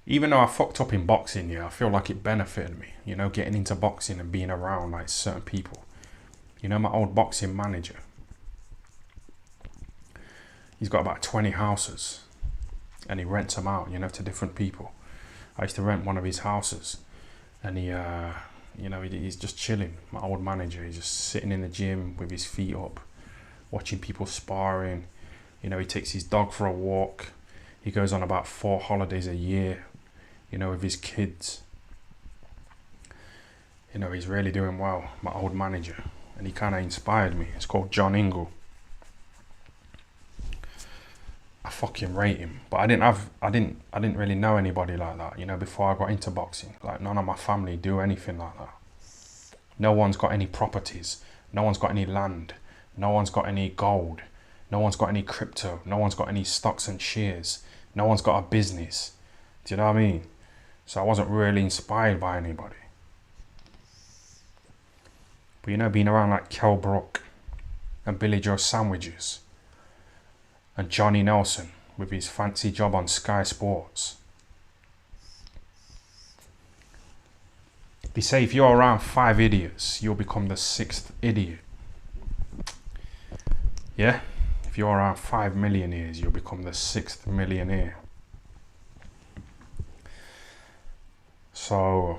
Even though I fucked up in boxing, yeah, I feel like it benefited me, you know, getting into boxing and being around like certain people. You know, my old boxing manager, he's got about 20 houses and he rents them out, you know, to different people. I used to rent one of his houses and he, you know, he's just chilling. My old manager, he's just sitting in the gym with his feet up, watching people sparring. You know, he takes his dog for a walk. He goes on about 4 holidays a year, you know, with his kids. You know, he's really doing well, my old manager. And he kind of inspired me. It's called John Ingle. I fucking rate him. But I didn't really know anybody like that, you know, before I got into boxing. Like, none of my family do anything like that. No one's got any properties. No one's got any land. No one's got any gold. No one's got any crypto. No one's got any stocks and shares. No one's got a business. Do you know what I mean? So I wasn't really inspired by anybody. But you know, being around like Kell Brook and Billy Joe Sandwiches and Johnny Nelson with his fancy job on Sky Sports. They say if you're around 5 idiots, you'll become the 6th idiot. Yeah? If you're around 5 millionaires, you'll become the 6th millionaire. So,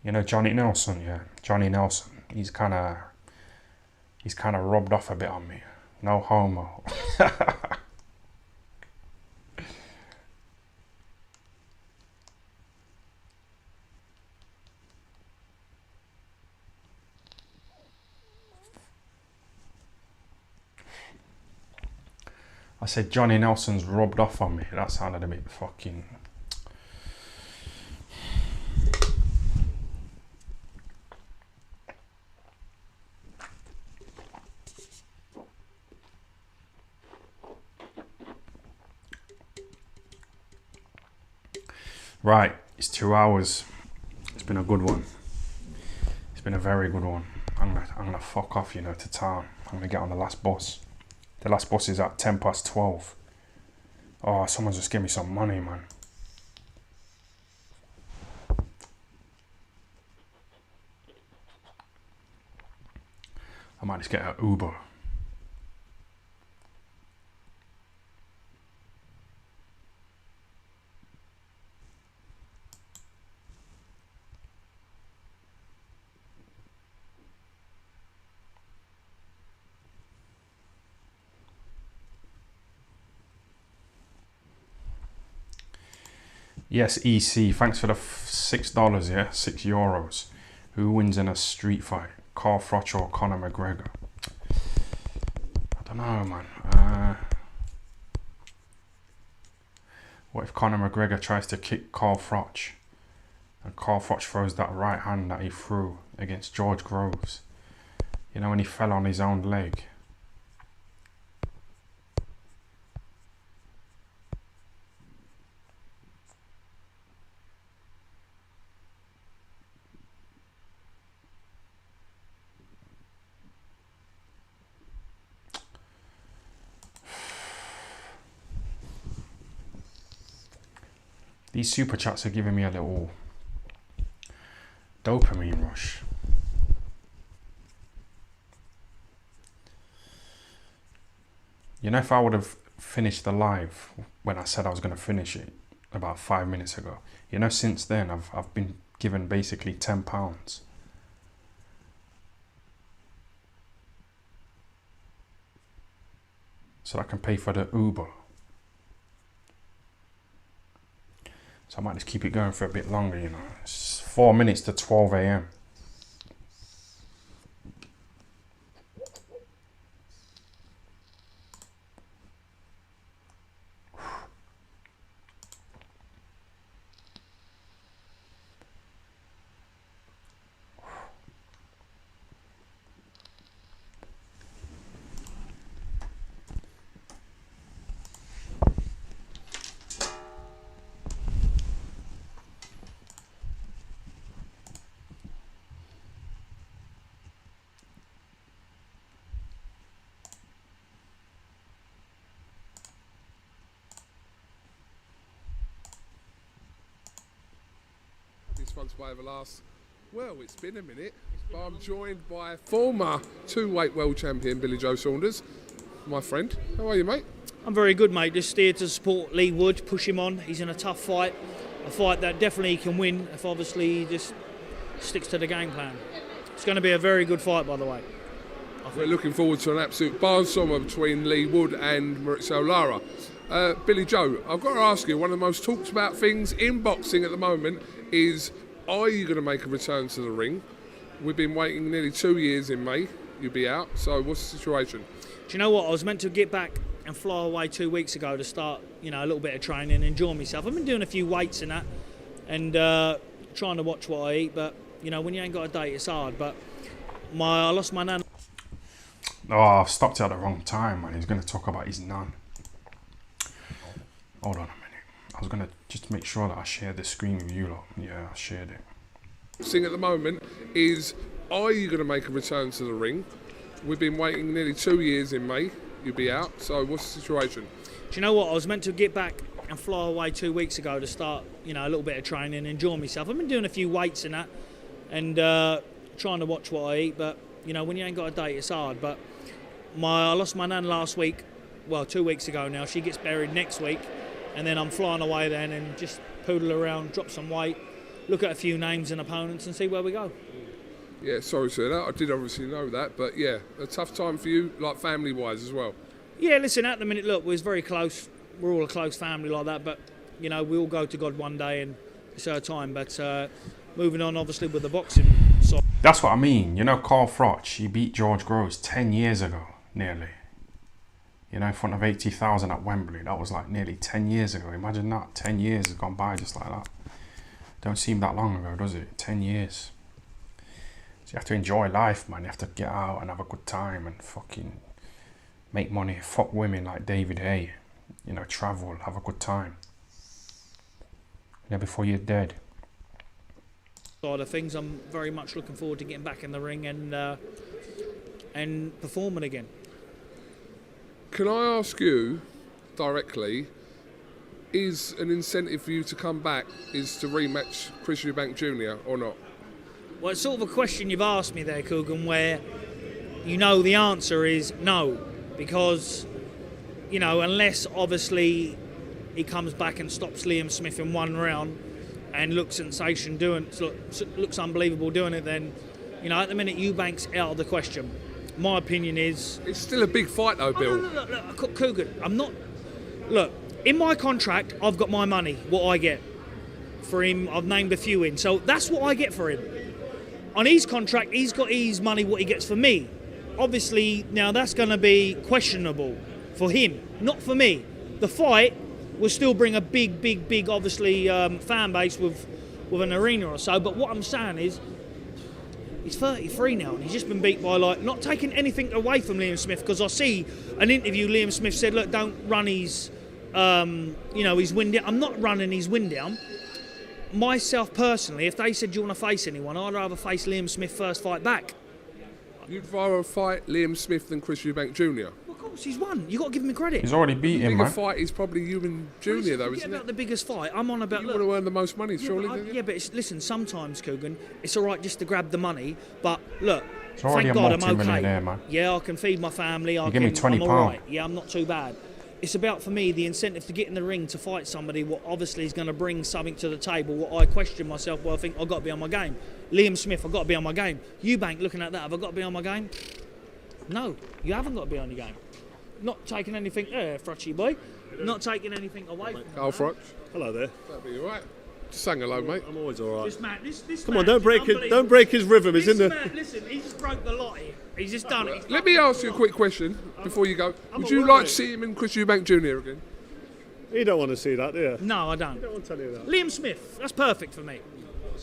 you know, Johnny Nelson, yeah, Johnny Nelson, he's kind of rubbed off a bit on me. No homo. I said Johnny Nelson's rubbed off on me. That sounded a bit fucking... Right, it's 2 hours. It's been a good one. It's been a very good one. I'm gonna fuck off, you know, to town. I'm gonna get on the last bus. The last bus is at 12:10. Oh, someone just give me some money, man. I might just get an Uber. Yes, EC, thanks for the $6, yeah? €6. Who wins in a street fight? Carl Froch or Conor McGregor? I don't know, man. What if Conor McGregor tries to kick Carl Froch? And Carl Froch throws that right hand that he threw against George Groves. You know, when he fell on his own leg. These super chats are giving me a little dopamine rush. You know, if I would have finished the live when I said I was going to finish it about 5 minutes ago, you know, since then I've been given basically £10 so I can pay for the Uber. So I might just keep it going for a bit longer, you know. It's 4 minutes to 12 a.m. one to ever last. Well, it's been a minute, but I'm joined by former two-weight world champion Billy Joe Saunders, my friend. How are you, mate? I'm very good, mate. Just here to support Lee Wood, push him on. He's in a tough fight, a fight that definitely he can win if obviously he just sticks to the game plan. It's going to be a very good fight, by the way. We're looking forward to an absolute barnstormer between Lee Wood and Maurizio Lara. Billy Joe, I've got to ask you, one of the most talked about things in boxing at the moment is, are you going to make a return to the ring? We've been waiting nearly 2 years in May. You'll be out. So what's the situation? Do you know what? I was meant to get back and fly away 2 weeks ago to start, a little bit of training and enjoy myself. I've been doing a few weights and that, and trying to watch what I eat. But when you ain't got a date, it's hard. But I lost my nan. Oh, I've stopped it at the wrong time, man. He's going to talk about his nan. Hold on a minute. I was going to just make sure that I shared the screen with you lot. Yeah, I shared it. Thing at the moment is, are you going to make a return to the ring? We've been waiting nearly 2 years in May. You'll be out. So what's the situation? Do you know what? I was meant to get back and fly away 2 weeks ago to start, a little bit of training and enjoy myself. I've been doing a few weights and that, and trying to watch what I eat. But when you ain't got a date, it's hard. But I lost my nan last week. Well, 2 weeks ago now. She gets buried next week, and then I'm flying away then and just poodle around, drop some weight, look at a few names and opponents, and see where we go. Yeah, sorry to hear that. I did obviously know that, but yeah, a tough time for you, like family-wise as well. Yeah, listen, at the minute, look, we're very close. We're all a close family like that, but, we all go to God one day and it's our time. But moving on, obviously, with the boxing side. That's what I mean. Carl Froch, he beat George Groves 10 years ago, nearly. In front of 80,000 at Wembley. That was like nearly 10 years ago. Imagine that. 10 years has gone by just like that. Don't seem that long ago, does it? 10 years. So you have to enjoy life, man. You have to get out and have a good time and fucking make money. Fuck women like David Hay. Travel, have a good time. Before you're dead. Side of things, I'm very much looking forward to getting back in the ring and performing again. Can I ask you directly, is an incentive for you to come back is to rematch Chris Eubank Jr. or not? Well, it's sort of a question you've asked me there, Coogan, where the answer is no. Because, unless obviously he comes back and stops Liam Smith in one round and looks looks unbelievable doing it, then, at the minute Eubank's out of the question. My opinion is... It's still a big fight though, Bill. Look, Coogan, I'm not... Look, in my contract, I've got my money, what I get. For him, I've named a few in. So that's what I get for him. On his contract, he's got his money, what he gets for me. Obviously, now that's going to be questionable for him, not for me. The fight will still bring a big, obviously, fan base with an arena or so. But what I'm saying is, he's 33 now, and he's just been beat by, not taking anything away from Liam Smith, because I see an interview Liam Smith said, look, don't run his, his win down. I'm not running his win down. Myself, personally, if they said, do you want to face anyone, I'd rather face Liam Smith first fight back. You'd rather fight Liam Smith than Chris Eubank Jr.? Well, of course, he's won. You've got to give him the credit. He's already beat him, man. The bigger fight is probably you and Jr., though, isn't it? About the biggest fight. I'm on about... You want to earn the most money, surely, don't you? Yeah, but listen, sometimes, Coogan, it's all right just to grab the money, but look, it's already thank God I'm okay. Man. Yeah, I can feed my family. Give me £20. I'm all right. Yeah, I'm not too bad. It's about, for me, the incentive to get in the ring to fight somebody what obviously is going to bring something to the table, what I question myself, well, I think I've got to be on my game. Liam Smith, I've got to be on my game. Eubank, looking at that, have I got to be on my game? No, you haven't got to be on your game. Not taking anything, Frochy boy, not taking anything away from Carl Froch. Hello there. That'll be all right. Just sang hello, mate. I'm always all right. This man, Come on, don't break his rhythm. He's in the... Man, listen, he just broke the lot here. He's just done it. Let me ask you a quick question before you go. Would you like to see him and Chris Eubank Jr. again? You don't want to see that, do you? No, I don't. I don't want to tell you that. Liam Smith, that's perfect for me.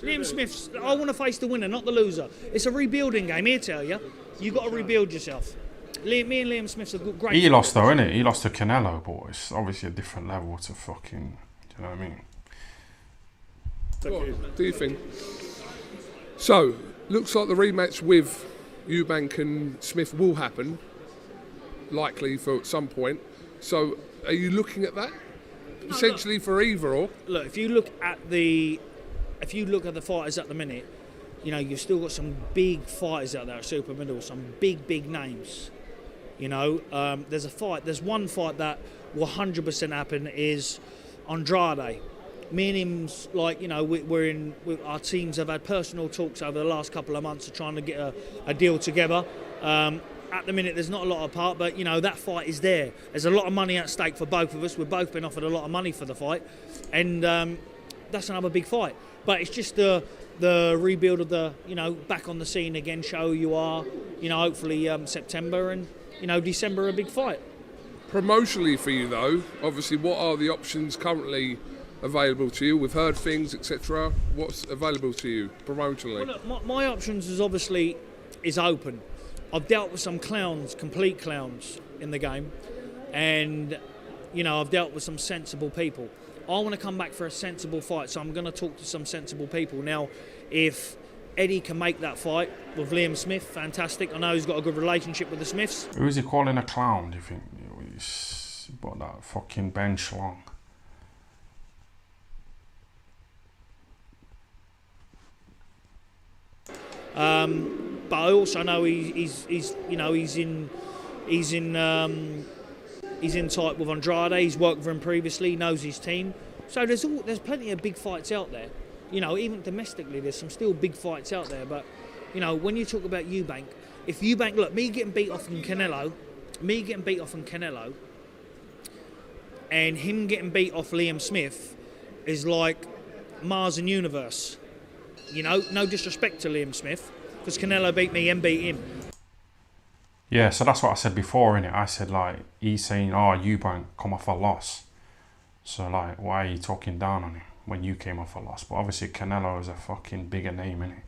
Liam Smith's, I want to face the winner, not the loser. It's a rebuilding game, here tell you. You've got to rebuild yourself. Me and Liam Smith's a great... He lost though, innit? He lost to Canelo, but it's obviously a different level to fucking... Do you know what I mean? What do you think? So, looks like the rematch with Eubank and Smith will happen, likely for at some point. So, are you looking at that? Potentially for either or? Look, if you look at the if you look at the fighters at the minute, you know, you've still got some big fighters out there at super middle, some big names. You know, there's one fight that will 100% happen is Andrade. Me and him's like, you know, our teams have had personal talks over the last couple of months of trying to get a deal together. At the minute, there's not a lot apart, but, you know, that fight is there. There's a lot of money at stake for both of us. We've both been offered a lot of money for the fight, and that's another big fight. But it's just the rebuild of the, you know, back on the scene again, show who you are, you know, hopefully September, and, you know, December, a big fight. Promotionally for you, though, obviously, what are the options currently available to you? We've heard things, etc. What's available to you promotionally? Well, look, my options is open. I've dealt with some clowns, complete clowns in the game, and, you know, I've dealt with some sensible people. I want to come back for a sensible fight, so I'm going to talk to some sensible people. Now, if Eddie can make that fight with Liam Smith, fantastic. I know he's got a good relationship with the Smiths. Who is he calling a clown, do you think? He's got that fucking bench long. But I also know he's in tight with Andrade. He's worked with him previously. He knows his team. So there's plenty of big fights out there. You know, even domestically, there's some still big fights out there. But, you know, when you talk about Eubank, if Eubank, look, me getting beat off on Canelo, and him getting beat off Liam Smith is like Mars and Universe. You know, no disrespect to Liam Smith, because Canelo beat me and beat him. Yeah, so that's what I said before, innit? I said, like, he's saying, oh, Eubank come off a loss. So, like, why are you talking down on him when you came off a loss? But obviously, Canelo is a fucking bigger name, innit,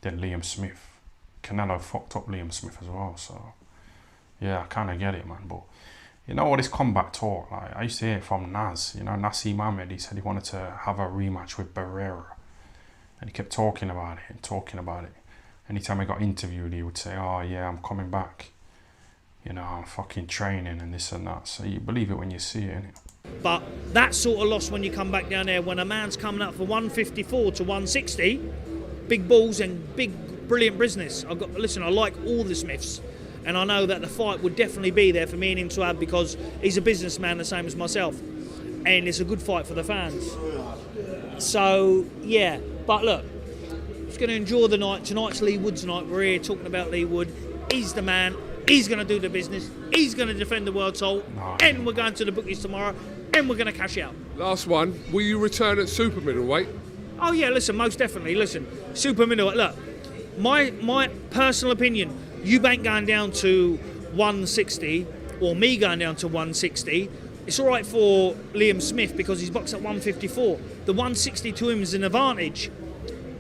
than Liam Smith. Canelo fucked up Liam Smith as well, so... Yeah, I kind of get it, man. But, you know what, this combat talk, like, I used to hear it from Naz. You know, Nassim Ahmed, he said he wanted to have a rematch with Barrera. And he kept talking about it. Anytime he got interviewed, he would say, oh yeah, I'm coming back. You know, I'm fucking training and this and that. So you believe it when you see it, innit? But that sort of loss when you come back down there, when a man's coming up for 154 to 160, big balls and big, brilliant business. I like all the Smiths. And I know that the fight would definitely be there for me and him to have, because he's a businessman the same as myself. And it's a good fight for the fans. So, yeah. But look, just going to enjoy the night. Tonight's Lee Wood's night. We're here talking about Lee Wood. He's the man. He's going to do the business. He's going to defend the world title. And we're going to the bookies tomorrow. And we're going to cash out. Last one. Will you return at super middleweight? Oh, yeah, listen, most definitely. Listen, super middleweight. Look, my personal opinion, Eubank going down to 160 or me going down to 160, it's all right for Liam Smith because he's boxed at 154. The 160 to him is an advantage.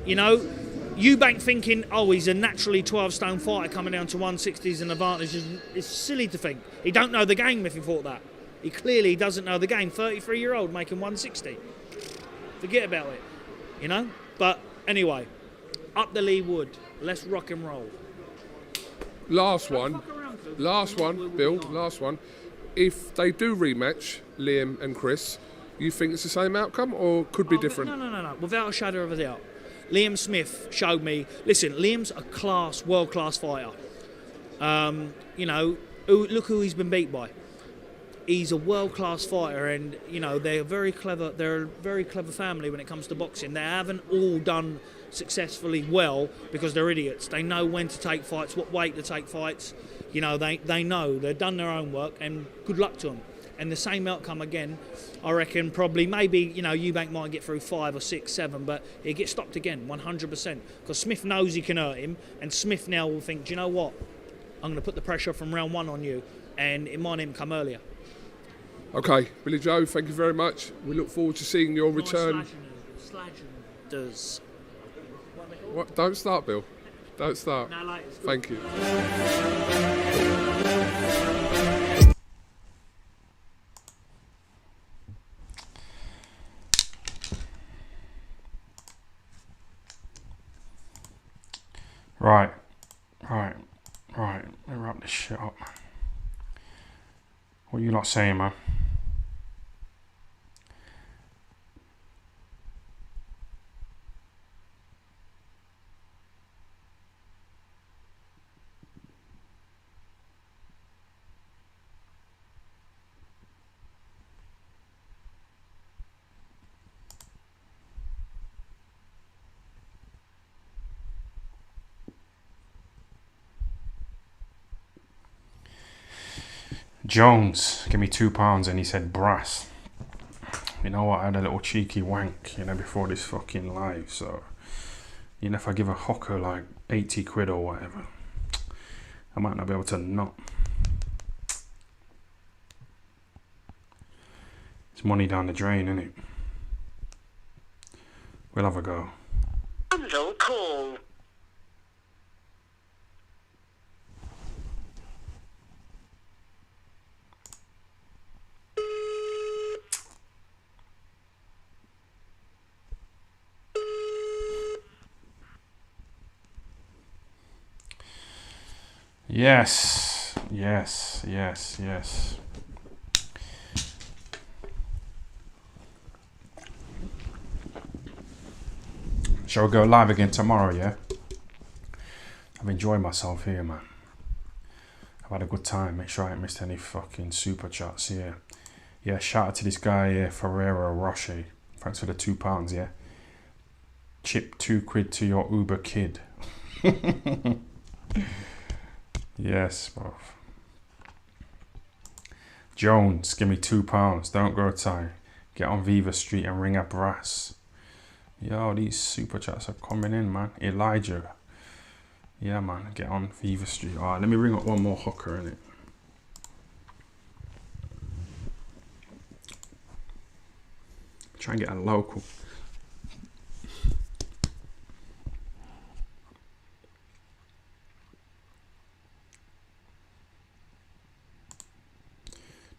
You know, Eubank thinking, oh, he's a naturally 12-stone fighter coming down to 160 is an advantage. It's silly to think. He don't know the game if he thought that. He clearly doesn't know the game. 33-year-old making 160. Forget about it, you know? But anyway, up the Lee Wood. Let's rock and roll. Last one, Bill, last one. If they do rematch, Liam and Chris, you think it's the same outcome or could be different? No. Without a shadow of a doubt. Liam Smith showed me, listen, Liam's a world-class fighter. You know, look who he's been beat by. He's a world-class fighter, and, you know, they're very clever. They're a very clever family when it comes to boxing. They haven't all done successfully well because they're idiots. They know when to take fights, what weight to take fights. You know, they know. They've done their own work, and good luck to them. And the same outcome again, I reckon, probably, maybe, you know, Eubank might get through 5 or 6, 7, but he'll get stopped again, 100%. Because Smith knows he can hurt him, and Smith now will think, do you know what? I'm going to put the pressure from round 1 on you, and it might even come earlier. Okay, Billy Joe, thank you very much. We look forward to seeing your return. Does. What? Don't start, Bill. Don't start. No, like, thank you. Right. Let me wrap this shit up, man. What are you lot saying, man? Jones, give me £2, and he said brass. You know what, I had a little cheeky wank, you know, before this fucking live, so, you know, if I give a hawker like 80 quid or whatever, I might not be able to not. It's money down the drain, innit? We'll have a go. Cancel call. Yes, yes, yes, yes. Shall we go live again tomorrow, yeah? I've enjoyed myself here, man. I've had a good time. Make sure I ain't missed any fucking super chats here. Yeah, shout out to this guy here, Ferrero Rocher. Thanks for the £2, yeah? Chip 2 quid to your Uber kid. Yes, bro. Jones, give me £2. Don't grow tired. Get on Viva Street and ring a brass. Yo, these super chats are coming in, man. Elijah. Yeah, man. Get on Viva Street. Alright, let me ring up one more hooker, innit? Try and get a local.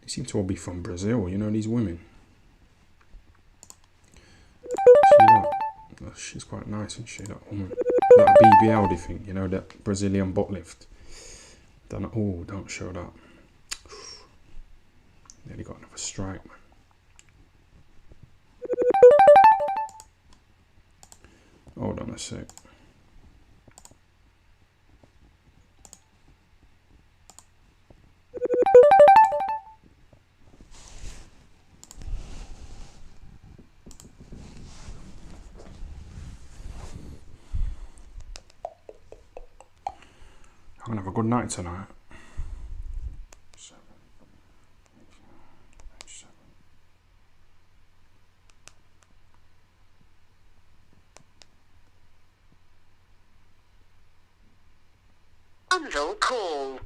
They seem to all be from Brazil, you know, these women. See that? Oh, she's quite nice, isn't she, that woman? That BBL, do you think? You know, that Brazilian butt lift. Don't, oh, don't show that. Nearly got another strike, man. Hold on a sec. I'm gonna have a good night tonight. Cancel call.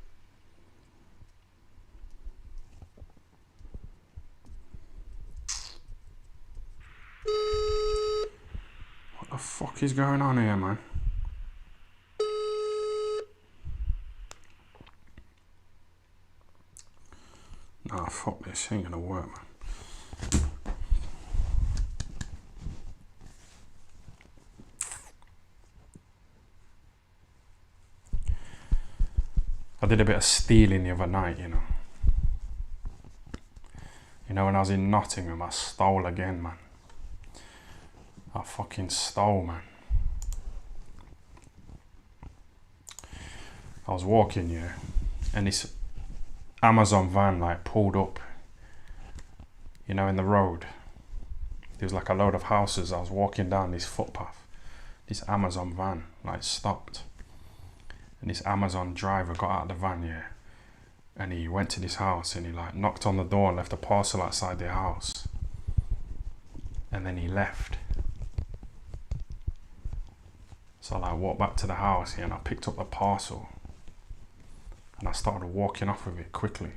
What the fuck is going on here, man? Nah, fuck this, ain't gonna work, man. I did a bit of stealing the other night, you know. You know, when I was in Nottingham, I stole again, man. I fucking stole, man. I was walking, yeah, and this Amazon van like pulled up, you know, in the road. There was like a load of houses. I was walking down this footpath. This Amazon van like stopped. And this Amazon driver got out of the van, yeah, and he went to this house and he like knocked on the door and left a parcel outside their house. And then he left. So I like walked back to the house here and I picked up the parcel. And I started walking off with it quickly.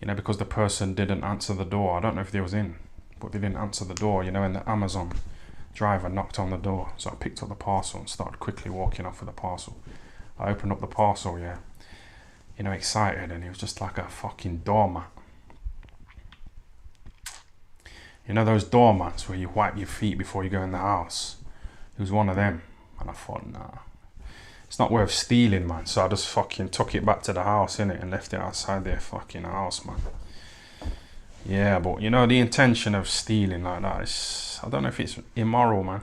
You know, because the person didn't answer the door. I don't know if they was in, but they didn't answer the door, you know, and the Amazon driver knocked on the door. So I picked up the parcel and started quickly walking off with the parcel. I opened up the parcel, yeah, you know, excited, and it was just like a fucking doormat. You know those doormats where you wipe your feet before you go in the house? It was one of them. And I thought, nah, it's not worth stealing, man. So I just fucking took it back to the house, innit, and left it outside their fucking house, man. Yeah, but you know, the intention of stealing like that is, I don't know if it's immoral, man.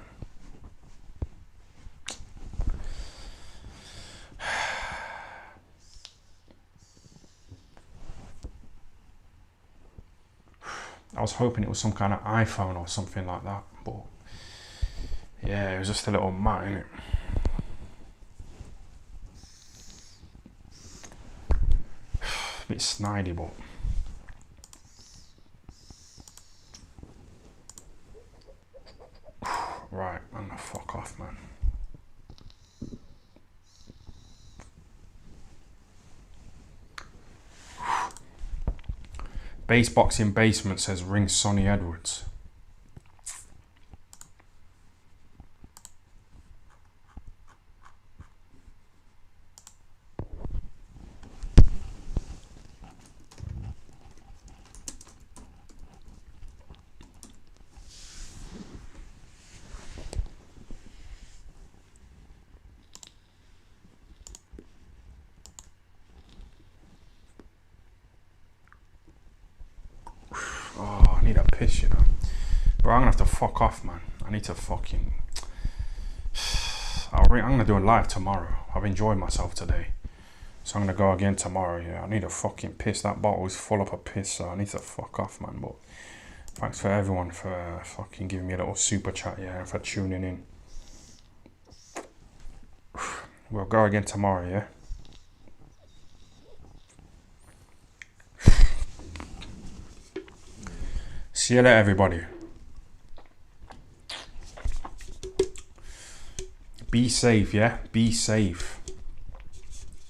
I was hoping it was some kind of iPhone or something like that, but yeah, it was just a little mat, innit? a bit snidey, but right, I'm gonna fuck off, man. Base Boxing Basement says ring Sonny Edwards. Oh, I need a piss, you know. Bro, I'm gonna have to fuck off, man. I need to fucking... I'm gonna do a live tomorrow. I've enjoyed myself today. So I'm gonna go again tomorrow, yeah. I need a fucking piss. That bottle is full up of piss, so I need to fuck off, man. But thanks for everyone for fucking giving me a little super chat, yeah, and for tuning in. We'll go again tomorrow, yeah. See you later, everybody. Be safe, yeah? Be safe.